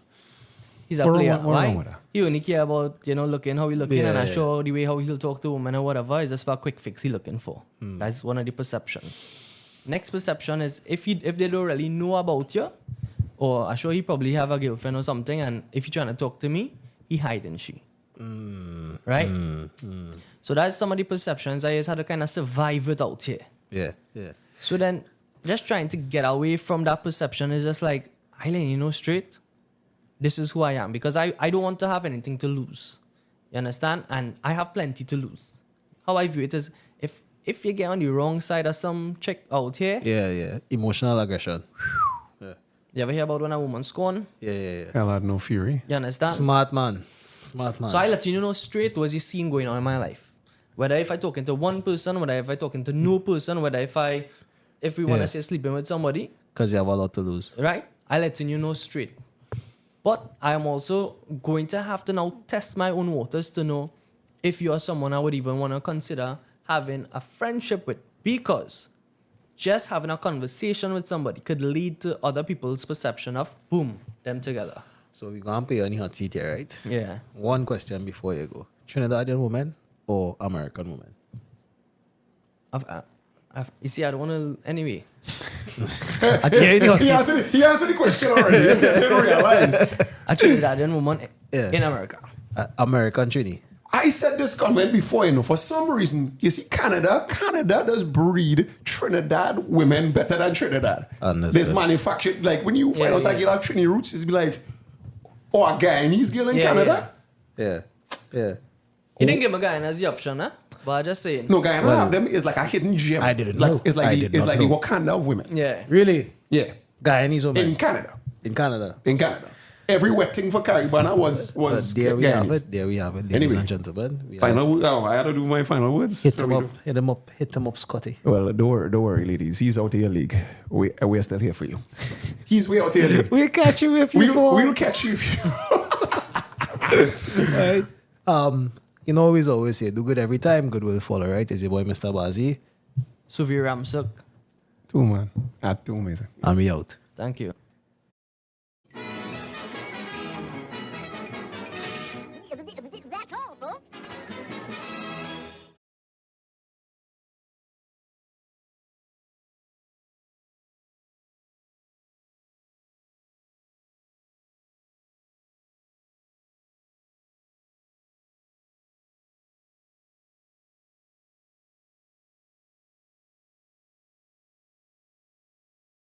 He's a What wrong player. with- what wrong Why? with that? He only care about, looking, how he looking, Yeah, and I'm yeah. sure the way how he'll talk to women or whatever is just for a quick fix he looking for. That's one of the perceptions. Next perception is if they don't really know about you, or I'm sure he probably have a girlfriend or something, and if he trying to talk to me, he hiding she. Right? So that's some of the perceptions I just had to kind of survive it out here. Yeah, yeah. So then, just trying to get away from that perception is just like, Eileen, you know, straight, this is who I am. Because I don't want to have anything to lose. You understand? And I have plenty to lose. How I view it is, if you get on the wrong side of some chick out here. Yeah. Emotional aggression. Yeah. You ever hear about when a woman scorn? Yeah. Hell had no fury. You understand? Smart man. So I let you know straight what's the scene going on in my life. Whether if I talking to one person, whether if I talking to no person, whether if we want to say sleeping with somebody. Because you have a lot to lose. Right? I let you know straight. But I am also going to have to now test my own waters to know if you are someone I would even want to consider having a friendship with. Because just having a conversation with somebody could lead to other people's perception of, boom, them together. So we're going to pay on the hot seat here, right? Yeah. One question before you go. Trinidadian woman or American woman? You see, I don't want to... Anyway. He answered the question already. You didn't realize. A Trinidadian woman in America. American Trini. I said this comment before, you know, for some reason, you see, Canada does breed Trinidad women better than Trinidad. Understood. There's manufactured, like when you find out that you have Trini roots, it's be like, oh, a Guyanese girl in Canada? Yeah. He didn't give a guy as the option, huh? But I just saying. No, Guyana have them is like a hidden gem. I didn't like, know. It's like the Wakanda of women. Yeah. Really? Yeah. Guyanese woman. In Canada. In Canada. Every wet thing for Caribana was there we have Guyanese. it. There we have it, ladies Anyway, and gentlemen. I had to do my final words. Hit them up, Scotty. Well, don't worry, ladies. He's out of your league. We're still here for you. He's way out of your league. We'll catch you if you fall. We'll catch you if you... Right. You know, we always say, do good every time, good will follow, right? Is your boy Mr. Bazi? Suveer Ramsuk. Two, man. Two, amazing. And we out. Thank you.